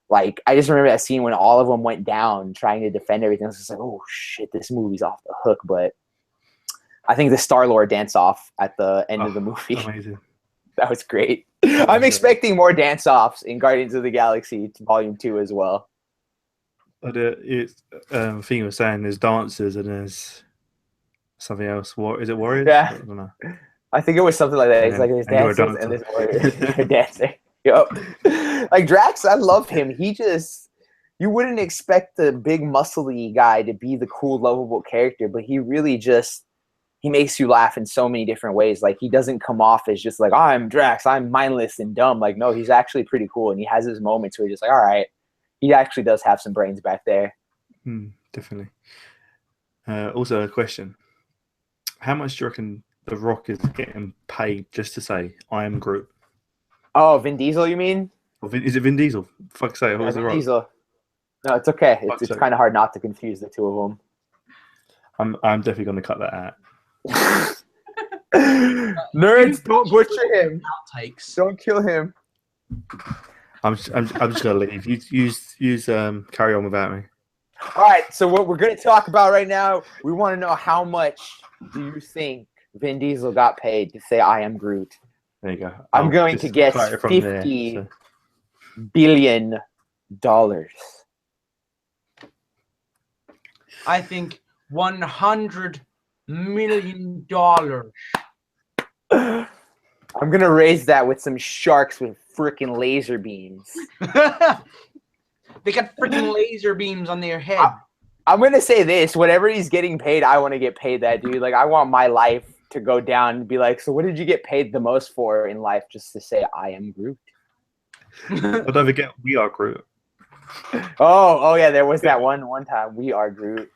like, I just remember that scene when all of them went down trying to defend everything. I was just like, oh, shit, this movie's off the hook. But I think the Star-Lord dance-off at the end of the movie, Amazing. That was great. I'm expecting more dance-offs in Guardians of the Galaxy Volume 2 as well. But the thing you were saying, there's dancers and there's something else. Is it warriors? Yeah. I don't know. I think it was something like that. It's like there's dancers and there's warriors. You're a dancer. Yep. Like, Drax, I love him. You wouldn't expect the big muscly guy to be the cool, lovable character, but he really he makes you laugh in so many different ways. Like, he doesn't come off as just like, oh, I'm Drax, I'm mindless and dumb. Like, no, he's actually pretty cool. And he has his moments where he's just like, all right, he actually does have some brains back there. Definitely. Also, a question. How much do you reckon The Rock is getting paid just to say, I am Groot? Oh, Vin Diesel, you mean? Or is it Vin Diesel? Fuck's sake, who's The Rock? Diesel. No, it's okay. It's kind of hard not to confuse the two of them. I'm definitely going to cut that out. Nerds, don't butcher him. Outtakes. Don't kill him. I'm just gonna leave. Use carry on without me. All right. So what we're gonna talk about right now, we want to know how much do you think Vin Diesel got paid to say I am Groot? There you go. I'm going to guess $50 billion. I think $100 million. I'm gonna raise that with some sharks with freaking laser beams. They got freaking laser beams on their head. I'm gonna say this: whatever he's getting paid, I want to get paid that, dude. Like, I want my life to go down and be like, so what did you get paid the most for in life? Just to say, I am Groot. But don't forget, we are Groot. Oh yeah, there was that one time. We are Groot.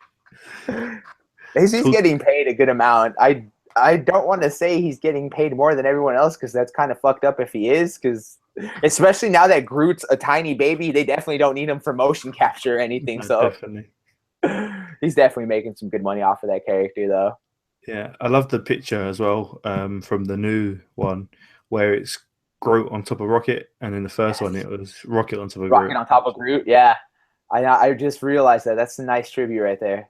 He's getting paid a good amount. I don't want to say he's getting paid more than everyone else because that's kind of fucked up if he is. Because especially now that Groot's a tiny baby, they definitely don't need him for motion capture or anything. No, so definitely. He's definitely making some good money off of that character, though. Yeah, I love the picture as well from the new one where it's Groot on top of Rocket, and in the first one it was Rocket on top of Rocket Groot. on top of Groot, yeah. I just realized that. That's a nice tribute right there.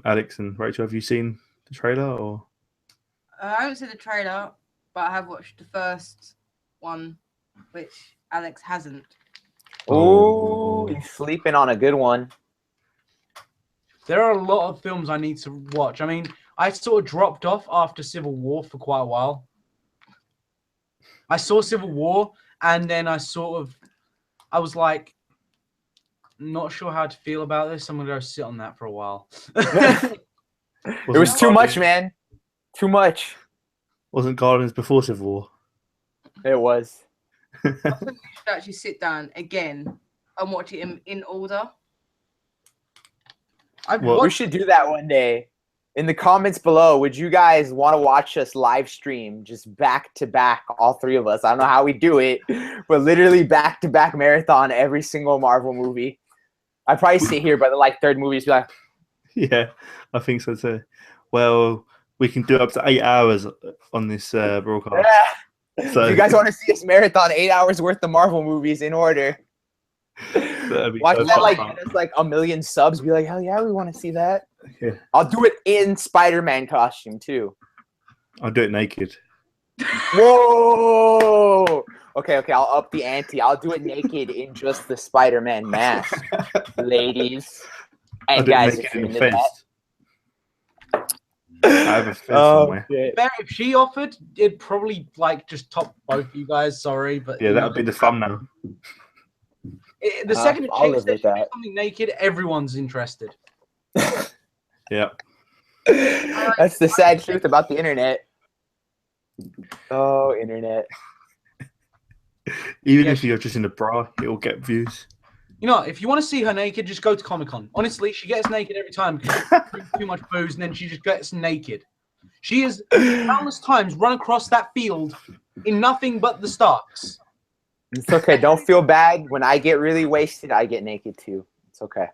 Alex and Rachel, have you seen the trailer? Or I haven't seen the trailer, but I have watched the first one, which Alex hasn't. Oh, he's sleeping on a good one. There are a lot of films I need to watch. I mean, I sort of dropped off after Civil War for quite a while. I saw Civil War, and then I was like, not sure how to feel about this. I'm going to go sit on that for a while. It was too much, man. Too much. Wasn't Guardians before Civil War? It was. I think we should actually sit down again and watch it in order. We should do that one day. In the comments below, would you guys want to watch us live stream just back to back, all three of us? I don't know how we do it, but literally back to back marathon every single Marvel movie. I'd probably sit here by the third movie and be like, yeah, I think so too. Well, we can do up to 8 hours on this broadcast. yeah. So if you guys want to see us marathon 8 hours worth of Marvel movies in order, watch so that fun. get us 1 million subs. Be like, hell yeah, we want to see that. Yeah. I'll do it in Spider-Man costume too. I'll do it naked. Whoa! Okay, I'll up the ante. I'll do it naked in just the Spider-Man mask, ladies and guys. If you're into that. I have a fence somewhere. Shit. If she offered, it'd probably just top both you guys. Sorry, but Yeah, that would be the thumbnail. The second a I'll chick live says with that. something naked, everyone's interested. Yeah. That's the sad truth about the internet. Oh, internet. Even if you're just in a bra, it'll get views. You know, if you want to see her naked, just go to Comic-Con. Honestly, she gets naked every time because she drinks too much booze, and then she just gets naked. She has countless times run across that field in nothing but the Starks. It's okay. Don't feel bad. When I get really wasted, I get naked too. It's okay.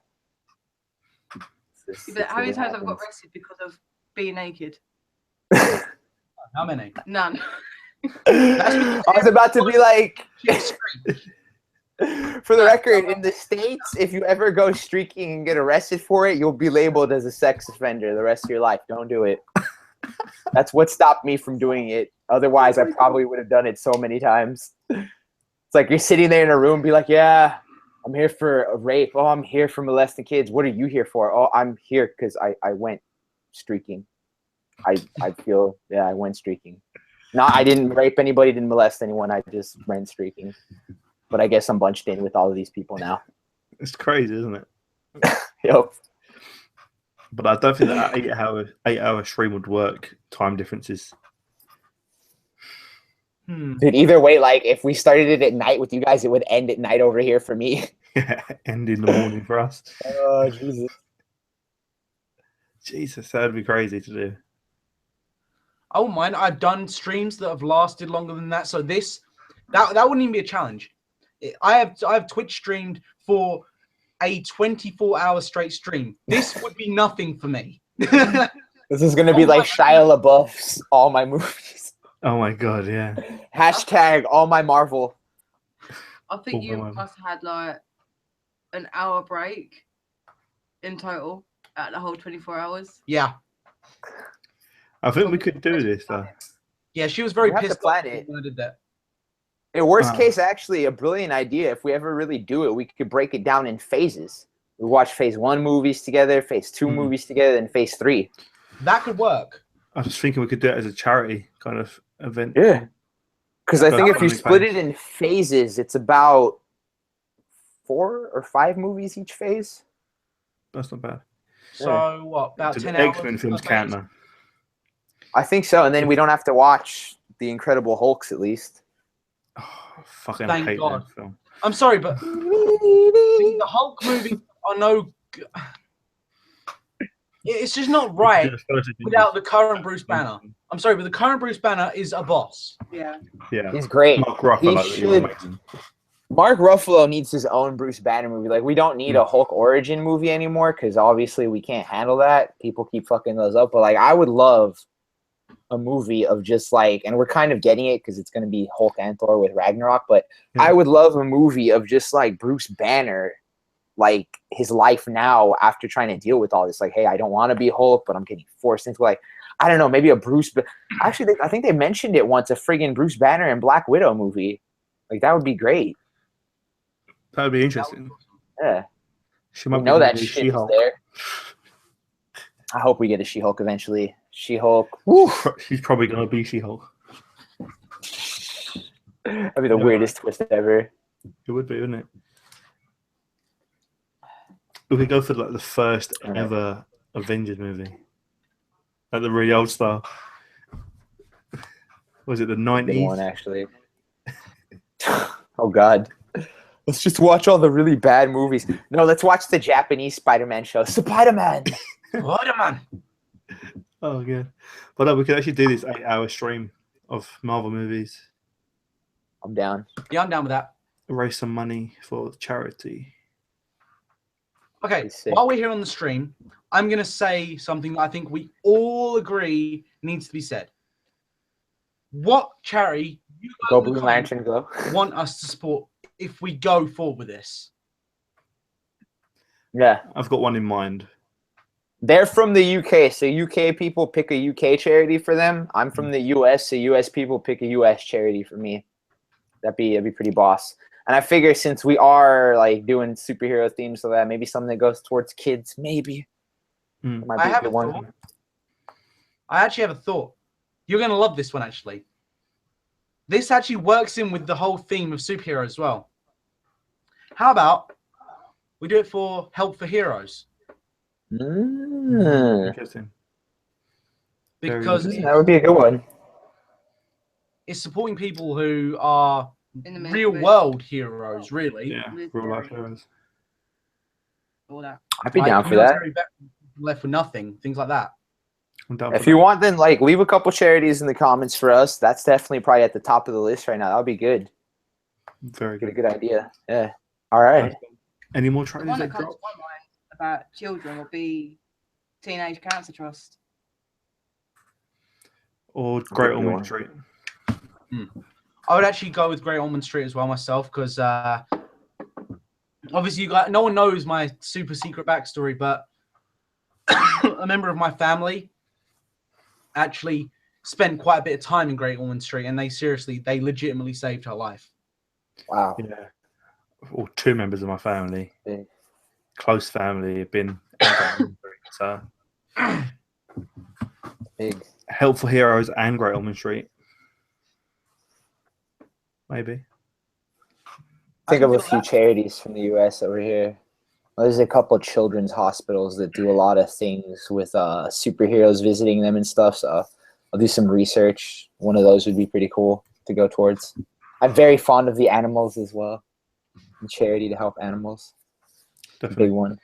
But how many times I've got arrested because of being naked? How many? None. I was about to be like, for the record, in the States, if you ever go streaking and get arrested for it, you'll be labeled as a sex offender the rest of your life. Don't do it. That's what stopped me from doing it. Otherwise, I probably would have done it so many times. It's like you're sitting there in a room, be like, yeah, I'm here for a rape. Oh, I'm here for molesting kids. What are you here for? Oh, I'm here because I went streaking. I went streaking. No, I didn't rape anybody, didn't molest anyone. I just went streaking. But I guess I'm bunched in with all of these people now. It's crazy, isn't it? Yep. But I don't think that 8-hour stream would work. Time differences. Dude, either way, if we started it at night with you guys, it would end at night over here for me. Yeah, end in the morning for us. Oh, Jesus. Jesus, that'd be crazy to do. I wouldn't mind. I've done streams that have lasted longer than that. So that wouldn't even be a challenge. I have Twitch streamed for a 24-hour straight stream. This would be nothing for me. This is going to be like Shia LaBeouf's All My Movies. Oh my God, yeah. Hashtag All My Marvel. I think you must have had an hour break in total at the whole 24 hours. Yeah. I think we could do this though. Yeah, she was very We have to pissed plan off it. when I did that. In worst case, actually, a brilliant idea. If we ever really do it, we could break it down in phases. We watch phase 1 movies together, phase 2 movies together, and phase 3. That could work. I was just thinking we could do it as a charity kind of event. Yeah. Because I think if you Family split phase. it in phases, it's about 4 or 5 movies each phase. That's not bad. So what? About Do 10 the hours. X-Men films per count phase? now? I think so, and then we don't have to watch the Incredible Hulks at least. Oh, fucking Thank hate God. that film. I'm sorry, but the Hulk movies are no. It's just not right without the current Bruce Banner. I'm sorry, but the current Bruce Banner is a boss. Yeah. Yeah. He's great. Mark Ruffalo He is should. amazing. Mark Ruffalo needs his own Bruce Banner movie. Like, we don't need a Hulk origin movie anymore because obviously we can't handle that. People keep fucking those up. But, like, I would love a movie of just, like, and we're kind of getting it because it's going to be Hulk and Thor with Ragnarok. But I would love a movie of just, like, Bruce Banner, like, his life now after trying to deal with all this. Like, hey, I don't want to be Hulk, but I'm getting forced into, like, I don't know, maybe a Bruce. Actually, I think they mentioned it once, a friggin' Bruce Banner and Black Widow movie. Like, that would be great. That would be interesting. Yeah. She We might know be that the shit is She-Hulk. there. I hope we get a She-Hulk eventually. She-Hulk. Woo! She's probably going to be She-Hulk. That'd be the weirdest twist ever. It would be, wouldn't it? We could go for like the first ever Avengers movie. Like the really old style. Was it the Good 90s? one, actually. Oh, God. Let's just watch all the really bad movies. No, let's watch the Japanese Spider-Man show. Spider-Man! Spider-Man. Oh, yeah. But no, we could actually do this 8-hour stream of Marvel movies. I'm down. Yeah, I'm down with that. Raise some money for charity. Okay, He's sick. while we're here on the stream, I'm going to say something that I think we all agree needs to be said. What charity you guys Go in the Blue comments Lantern, go. want us to support if we go forward with this? Yeah. I've got one in mind. They're from the UK, so UK people pick a UK charity for them. I'm from the US, so US people pick a US charity for me. That'd be pretty boss. And I figure since we are like doing superhero themes, so that maybe something that goes towards kids, maybe. Might I be a have good a one. thought. I actually have a thought. You're going to love this one, actually. This actually works in with the whole theme of superheroes as well. How about we do it for Help for Heroes? Interesting. Very Because interesting. That would be a good one. it's supporting people who are In the real world heroes, really. Yeah, real life heroes. All that. I'd be Like down for that. military veterans left with nothing, things like that. I'm down If for you that. want, then like leave a couple charities in the comments for us. That's definitely probably at the top of the list right now. That would be good. Very Get a good. good idea. Yeah. All right. Any more The charities one that that comes drop? to my mind about children will be Teenage Cancer Trust. Or Great good Ormond one. Street? I would actually go with Great Ormond Street as well myself, because obviously you guys, no one knows my super secret backstory, but a member of my family actually spent quite a bit of time in Great Ormond Street, and they legitimately saved her life. Wow. Yeah. Or two members of my family, Big. close family, have been in Great Ormond Street. So Big. Helpful Heroes and Great Ormond Street. Maybe. Think of a feel few that. charities from the US over here. There's a couple children's hospitals that do a lot of things with superheroes visiting them and stuff. So I'll do some research. One of those would be pretty cool to go towards. I'm very fond of the animals as well. A charity to help animals. Definitely. Big one.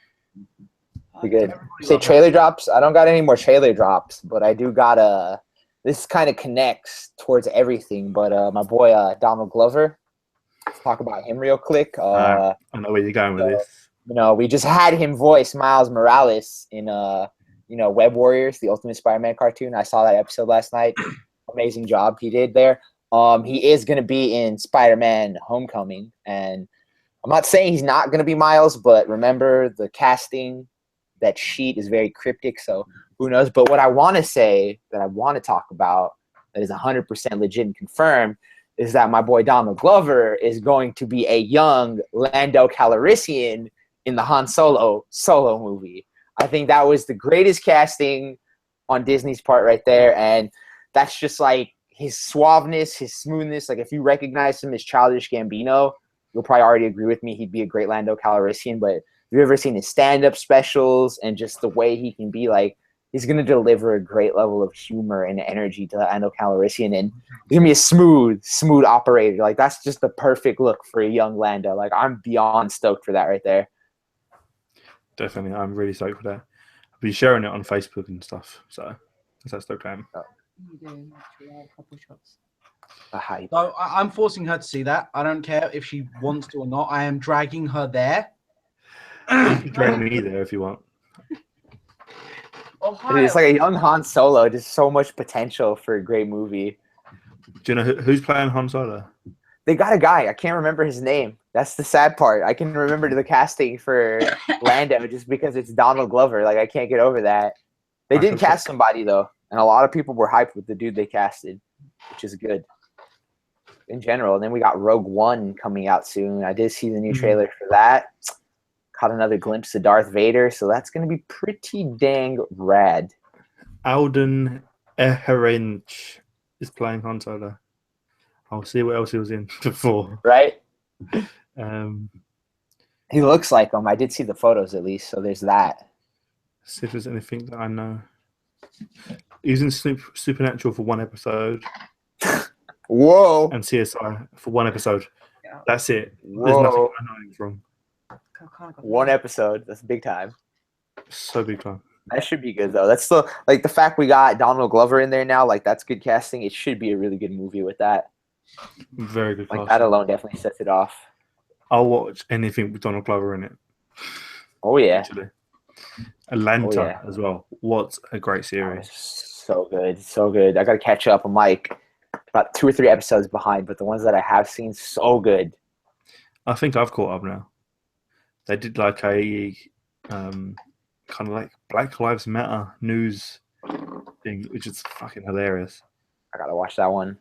Be good. Everybody Say loves trailer drops. I don't got any more trailer drops, but I do got a. This kind of connects towards everything. But my boy Donald Glover. Let's talk about him real quick. I know where you're going with this. You know, we just had him voice Miles Morales in Web Warriors, the Ultimate Spider-Man cartoon. I saw that episode last night. Amazing job he did there. He is going to be in Spider-Man Homecoming, and I'm not saying he's not going to be Miles, but remember the casting, that sheet is very cryptic, so who knows. But what I want to say, that I want to talk about, that is 100% legit and confirmed, is that my boy Donald Glover is going to be a young Lando Calrissian in the Han Solo movie. I think that was the greatest casting on Disney's part right there, and that's just like his suaveness, his smoothness. Like, if you recognize him as Childish Gambino, you'll probably already agree with me. He'd be a great Lando Calrissian. But if you've ever seen his stand-up specials and just the way he can be, like, he's going to deliver a great level of humor and energy to Lando Calrissian. And he's going to be a smooth operator. Like, that's just the perfect look for a young Lando. Like, I'm beyond stoked for that right there. Definitely. I'm really stoked for that. I'll be sharing it on Facebook and stuff. So that's stoked I am. So I'm forcing her to see that. I don't care if she wants to or not. I am dragging her there. You can drag me there if you want. It's like a young Han Solo. Just so much potential for a great movie. Do you know who's playing Han Solo? They got a guy. I can't remember his name. That's the sad part. I can remember the casting for Lando just because it's Donald Glover. Like, I can't get over that. They did cast somebody, though. And a lot of people were hyped with the dude they casted, which is good in general. And then we got Rogue One coming out soon. I did see the new trailer for that. Caught another glimpse of Darth Vader. So that's going to be pretty dang rad. Alden Ehrenreich is playing Han Solo. I'll see what else he was in before. Right? He looks like him. I did see the photos at least. So there's that. See if there's anything that I know. He's in Supernatural for one episode. Whoa. And CSI for one episode. Yeah. That's it. Whoa. There's nothing I know him from. One episode. That's big time. So big time. That should be good, though. That's still, like, the fact we got Donald Glover in there now, like, that's good casting. It should be a really good movie with that. Very good Like, casting. that alone definitely sets it off. I'll watch anything with Donald Glover in it. Oh, yeah. Actually. Atlanta as well. What a great series. So good. So good. I got to catch up. I'm like about 2 or 3 episodes behind, but the ones that I have seen, so good. I think I've caught up now. They did like a kind of like Black Lives Matter news thing, which is fucking hilarious. I got to watch that one.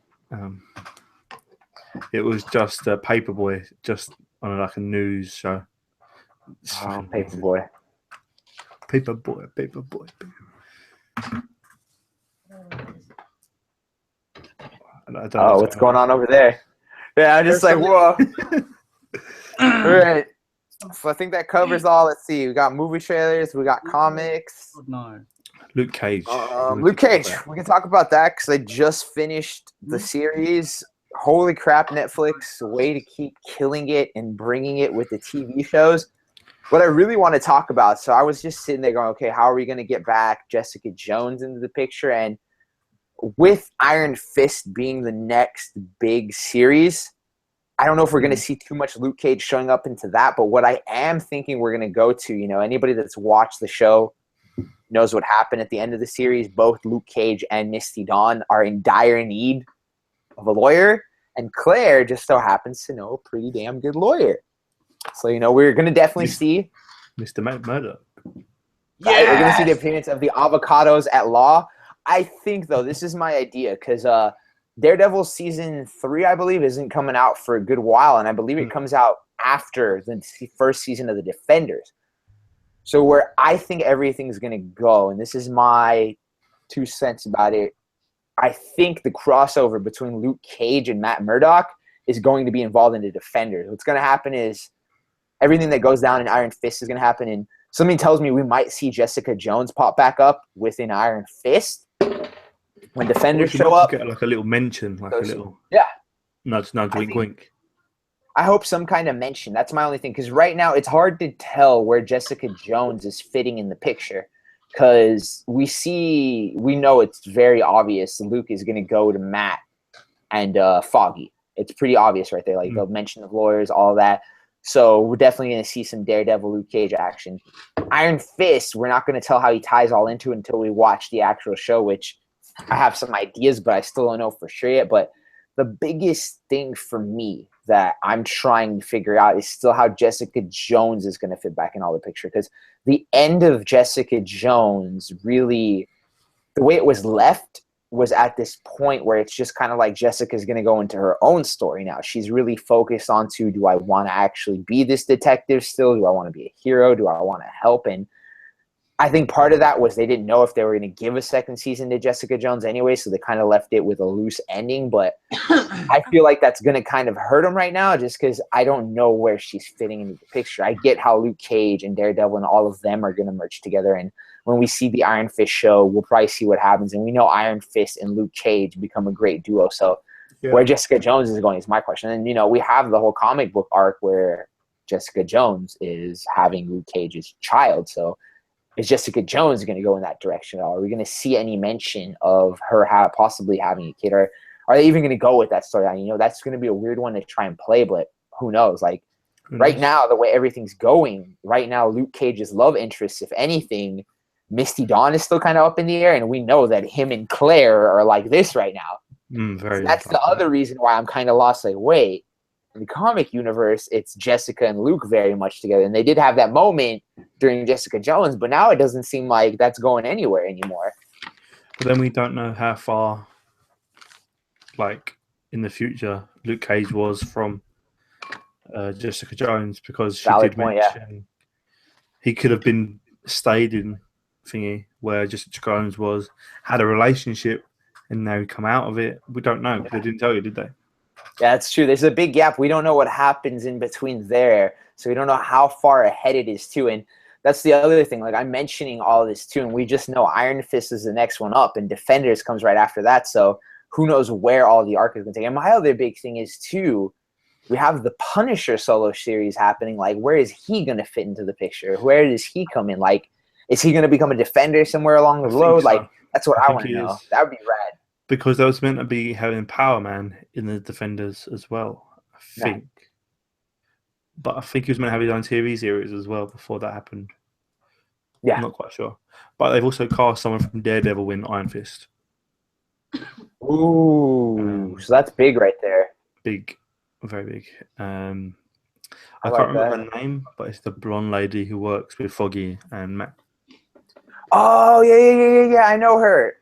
It was just a Paperboy, just on like a news show. Oh, Paperboy. Paperboy. Oh, what's going on over there? Yeah, I'm just like, whoa. All right. So I think that covers all. Let's see. We got movie trailers. We got comics. No. Luke Cage. Luke Cage. We can talk about that because I just finished the series. Holy crap, Netflix. Way to keep killing it and bringing it with the TV shows. What I really want to talk about, so I was just sitting there going, okay, how are we going to get back Jessica Jones into the picture? And with Iron Fist being the next big series, I don't know if we're going to see too much Luke Cage showing up into that, but what I am thinking we're going to go to, you know, anybody that's watched the show knows what happened at the end of the series. Both Luke Cage and Misty Dawn are in dire need of a lawyer, and Claire just so happens to know a pretty damn good lawyer. So, you know, we're going to definitely see Mr. Murdoch. Yeah, we're going to see the appearance of the avocados at law. I think, though, this is my idea because Daredevil season 3, I believe, isn't coming out for a good while, and I believe it comes out after the first season of the Defenders. So where I think everything's going to go, and this is my 2 cents about it, I think the crossover between Luke Cage and Matt Murdock is going to be involved in the Defenders. What's going to happen is everything that goes down in Iron Fist is going to happen, and something tells me we might see Jessica Jones pop back up within Iron Fist when Defenders show up. Get like a little mention, like a little nudge, wink, wink. I hope some kind of mention. That's my only thing, because right now it's hard to tell where Jessica Jones is fitting in the picture, because we know it's very obvious Luke is going to go to Matt and Foggy. It's pretty obvious right there, like the mention of lawyers, all that. So we're definitely going to see some Daredevil, Luke Cage action. Iron Fist, we're not going to tell how he ties all into it until we watch the actual show, which I have some ideas, but I still don't know for sure yet. But the biggest thing for me that I'm trying to figure out is still how Jessica Jones is going to fit back in all the picture, because the end of Jessica Jones, really, the way it was left was at this point where it's just kind of like Jessica's going to go into her own story now. She's really focused on do I want to actually be this detective still? Do I want to be a hero? Do I want to help? And I think part of that was they didn't know if they were going to give a second season to Jessica Jones anyway, so they kind of left it with a loose ending. But I feel like that's going to kind of hurt them right now just because I don't know where she's fitting into the picture. I get how Luke Cage and Daredevil and all of them are going to merge together. And when we see the Iron Fist show, we'll probably see what happens. And we know Iron Fist and Luke Cage become a great duo. So where Jessica Jones is going is my question. And, we have the whole comic book arc where Jessica Jones is having Luke Cage's child. So is Jessica Jones going to go in that direction at all? Are we going to see any mention of her possibly having a kid? Or are they even going to go with that storyline? That's going to be a weird one to try and play, but who knows? Like, right now, the way everything's going, right now, Luke Cage's love interest, if anything, Misty Dawn is still kind of up in the air, and we know that him and Claire are like this right now. So that's the other reason why I'm kind of lost. Like, wait, in the comic universe, it's Jessica and Luke very much together. And they did have that moment during Jessica Jones, but now it doesn't seem like that's going anywhere anymore. But then we don't know how far, like, in the future, Luke Cage was from Jessica Jones, because she did mention he could have been stayed in thingy where Jessica Jones had a relationship and now he come out of it. We don't know. They didn't tell you, did they? Yeah, that's true. There's a big gap. We don't know what happens in between there. So we don't know how far ahead it is too. And that's the other thing. Like, I'm mentioning all this too, and we just know Iron Fist is the next one up and Defenders comes right after that. So who knows where all the arc is going to take. And my other big thing is too, we have the Punisher solo series happening. Like, where is he going to fit into the picture? Where does he come in? Like, is he going to become a Defender somewhere along the road? So. Like, that's what I want to know. That would be rad. Because that was meant to be having Power Man in the Defenders as well, I think. But I think he was meant to have his own TV series as well before that happened. Yeah. I'm not quite sure. But they've also cast someone from Daredevil in Iron Fist. Ooh, so that's big right there. Big, very big. I can't remember her name, but it's the blonde lady who works with Foggy and Matt. Oh, yeah. I know her.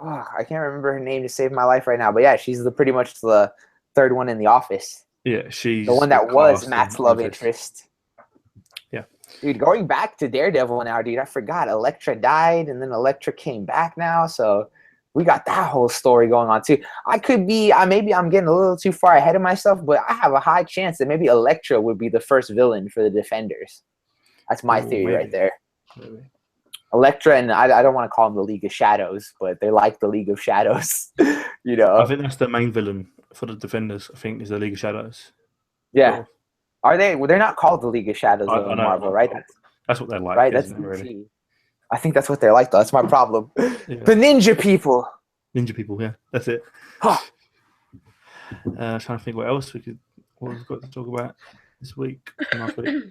I can't remember her name to save my life right now, but yeah, she's pretty much the third one in the office. Yeah, she's the one that was Matt's love interest. Yeah, dude, going back to Daredevil now, dude, I forgot Elektra died, and then Elektra came back now, so we got that whole story going on too. Maybe I'm getting a little too far ahead of myself, but I have a high chance that maybe Elektra would be the first villain for the Defenders. That's my theory right there. Maybe. Elektra, and I don't want to call them the League of Shadows, but they're like the League of Shadows. I think that's the main villain for the Defenders. I think is the League of Shadows. Yeah, are they? Well, they're not called the League of Shadows in Marvel, right? That's what they're like, right? That's really. I think that's what they're like, though. That's my problem. Yeah. The Ninja People. Ninja People, yeah, that's it. Trying to think what else we've got to talk about this week and last week.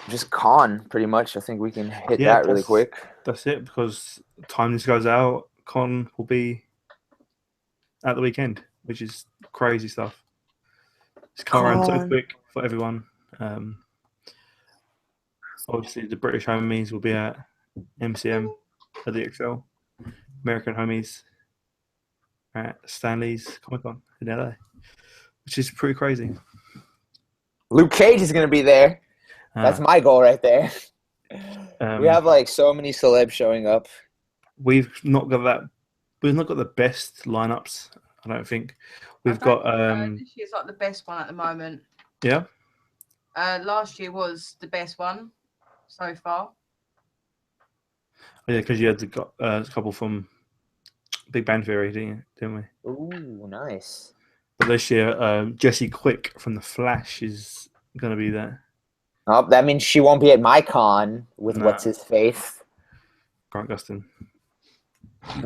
Just Con, pretty much. I think we can hit that really quick. That's it, because time this goes out, Con will be at the weekend, which is crazy stuff. It's come around so quick for everyone. Obviously, the British homies will be at MCM at the XL. American homies at Stanley's Comic-Con in LA, which is pretty crazy. Luke Cage is going to be there. That's my goal right there. We have so many celebs showing up. We've not got the best lineups, I don't think. We've got this year's like the best one at the moment. Yeah. Last year was the best one so far. Oh, yeah, because you had a couple from Big Bang Theory, didn't we? Ooh, nice. But this year, Jesse Quick from The Flash is going to be there. Oh, that means she won't be at my con with what's his face. Grant Gustin.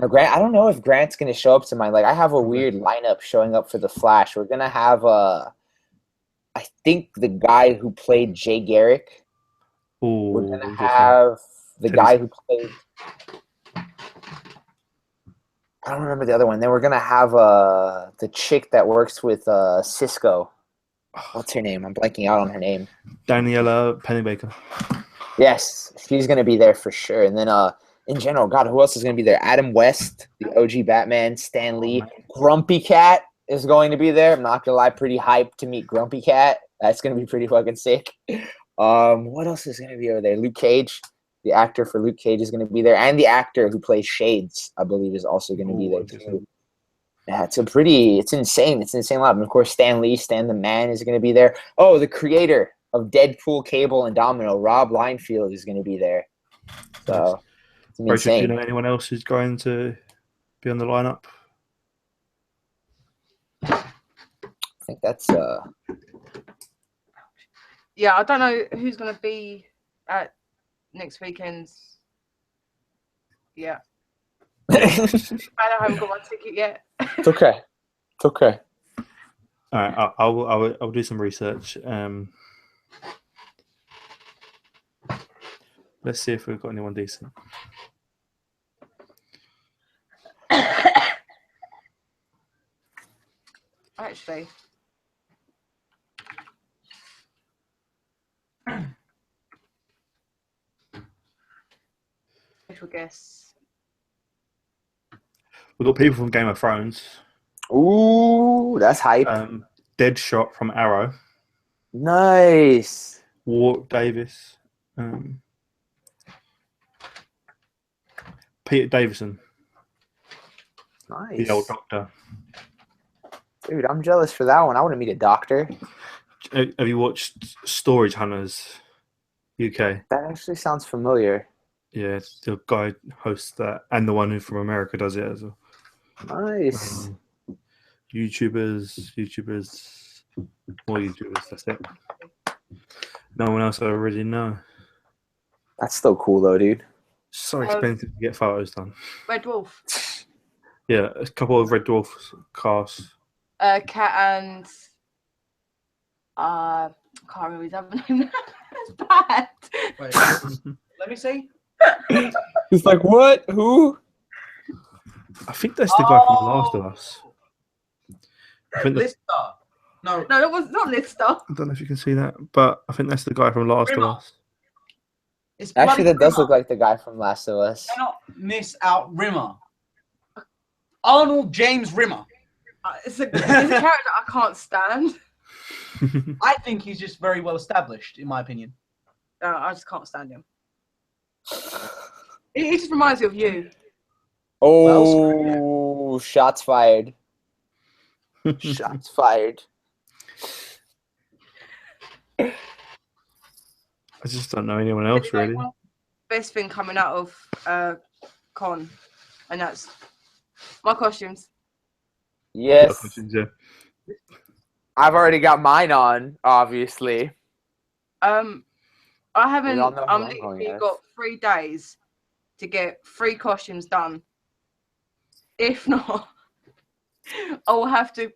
No, Grant. I don't know if Grant's gonna show up to mine. Like, I have a weird lineup showing up for the Flash. We're gonna have I think the guy who played Jay Garrick. Ooh, we're gonna have the guy who played. I don't remember the other one. Then we're gonna have the chick that works with Cisco. What's her name? I'm blanking out on her name. Daniela Pennybaker. Yes, she's going to be there for sure. And then in general, God, who else is going to be there? Adam West, the OG Batman, Stan Lee. Grumpy Cat is going to be there. I'm not going to lie, pretty hyped to meet Grumpy Cat. That's going to be pretty fucking sick. What else is going to be over there? Luke Cage. The actor for Luke Cage is going to be there, and the actor who plays Shades, I believe, is also going to be there interesting. too. Yeah, it's insane. It's an insane lineup. And of course, Stan the Man, is going to be there. Oh, the creator of Deadpool, Cable, and Domino, Rob Liefeld, is going to be there. So it's Rachel, do you insane. know anyone else who's going to be on the lineup? I think that's Yeah, I don't know who's going to be at next weekend's. Yeah. I haven't got my ticket yet. It's okay. It's okay. All right, I'll do some research. Let's see if we've got anyone decent. Actually. Special guests. We've got people from Game of Thrones. Ooh, that's hype. Deadshot from Arrow. Nice. Warwick Davis. Peter Davison, Nice. the old doctor. Dude, I'm jealous for that one. I want to meet a doctor. Have you watched Storage Hunters UK? That actually sounds familiar. Yeah, the guy hosts that, and the one who from America does it as well. Nice. YouTubers, more YouTubers. That's it. No one else I already know. That's still cool, though, dude. So expensive to get photos done. Red Wolf. Yeah, a couple of Red Dwarf casts. Cat and I can't remember his other name. That's bad. Wait, let me see. He's like, what? Who? I think that's the guy from The Last of Us. I think Lister. No, No, that was not Lister. I don't know if you can see that, but I think that's the guy from Last Rimmer. of Us. it's Actually, bloody that does Rimmer. look like the guy from Last of Us. Cannot miss out Rimmer. Arnold James Rimmer. It's a character I can't stand. I think he's just very well established, in my opinion. I just can't stand him. He just reminds me of you. Oh, shots fired. Shots fired. I just don't know anyone else really. Best thing coming out of con, and that's my costumes. Yes. Yeah. I've already got mine on, obviously. I haven't. We all know who I'm I'm going literally as. got 3 days to get 3 costumes done. If not, I will have to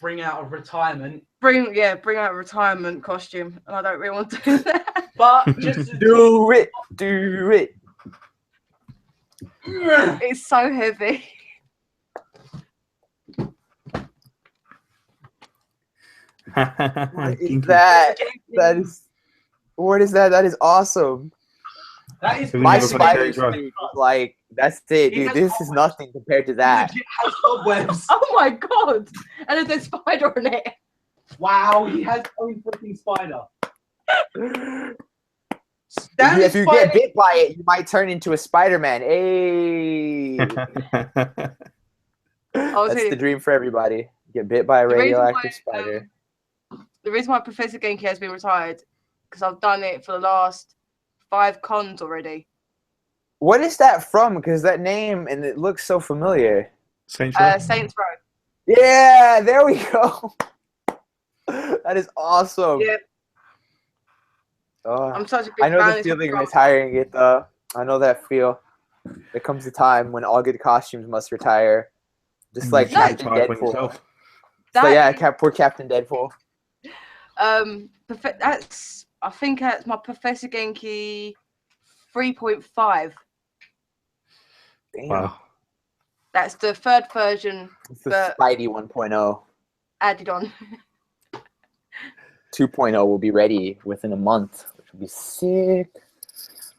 Bring out a retirement. bring out a retirement costume, and I don't really want to do that. But just to Do it. It's so heavy. What is Kinky. that? That is. What is that? That is awesome. That is Have you My never played spider Saints Row? suit, like, that's it, dude. This is nothing compared to that. legit has cobwebs. Oh my god! And there's a spider on it. Wow, he has his own freaking spider. If you get bit by it, you might turn into a Spider-Man. Hey, that's the dream for everybody. Get bit by a The reason radioactive why, spider. The reason why Professor Genki has been retired, because I've done it for the last 5 cons already. What is that from? Because that name and it looks so familiar. Saints Row? Saints Row. Yeah, there we go. That is awesome. Yeah, Oh, I'm such a big I know fan. the It's feeling like- retiring it though. I know that feel. There comes a time when all good costumes must retire. Just like You should Captain retire one Deadpool. yourself. So yeah, That poor Captain Deadpool. I think that's my Professor Genki 3.5. Damn. Wow. That's the 3rd version It's the but- Spidey 1.0. added on. 2.0 will be ready within a month, which will be sick.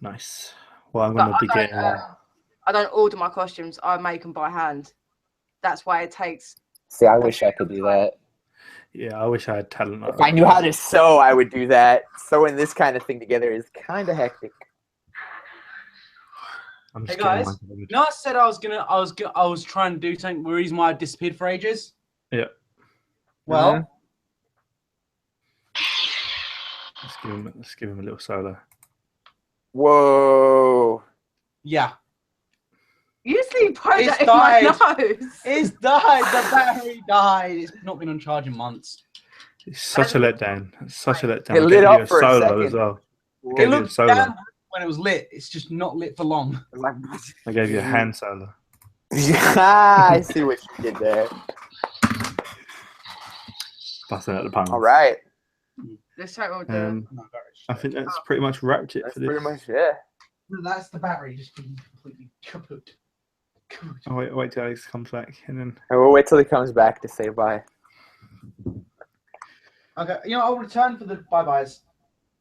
Nice. Well, I'm going to But be getting I don't order my costumes. I make them by hand. That's why it takes. See, I wish I could do that. Yeah, I wish I had talent like If I knew how to sew, I would do that. Sewing this kind of thing together is kind of hectic. I'm Hey just getting guys, mine. no, I said I was trying to do something. The reason why I disappeared for ages. Yeah. Well, Let's give him a little solo. Whoa. yeah, Usually put It's that in my died. nose. it's died. The battery died. It's not been on charge in months. It's such a letdown. It's such a letdown. It I lit gave you up a for a solo second. as well. It Gave you a looked solo. damn good when it was lit. It's just not lit for long. Like, I gave you a hand solo. I see what you did there. Busting out the puns. All right. Let's try what we'll do. I think that's pretty much wrapped it That's for this. pretty much it. That's the battery just being completely kaput. Oh, wait till Alex comes back and then. And we'll wait till he comes back to say bye. Okay, I'll return for the bye-byes.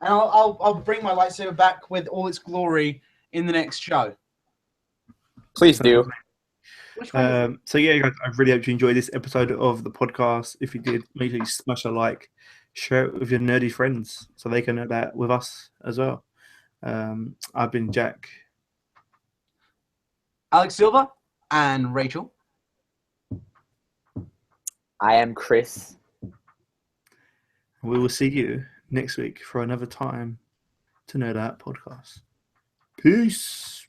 And I'll bring my lightsaber back with all its glory in the next show. Please do. Which one is it? So yeah, guys, I really hope you enjoyed this episode of the podcast. If you did, make sure you smash a like, share it with your nerdy friends so they can know that with us as well. I've been Jack. Alex Silva and Rachel. I am Chris. We will see you next week for another Time to Nerd Out podcast. Peace.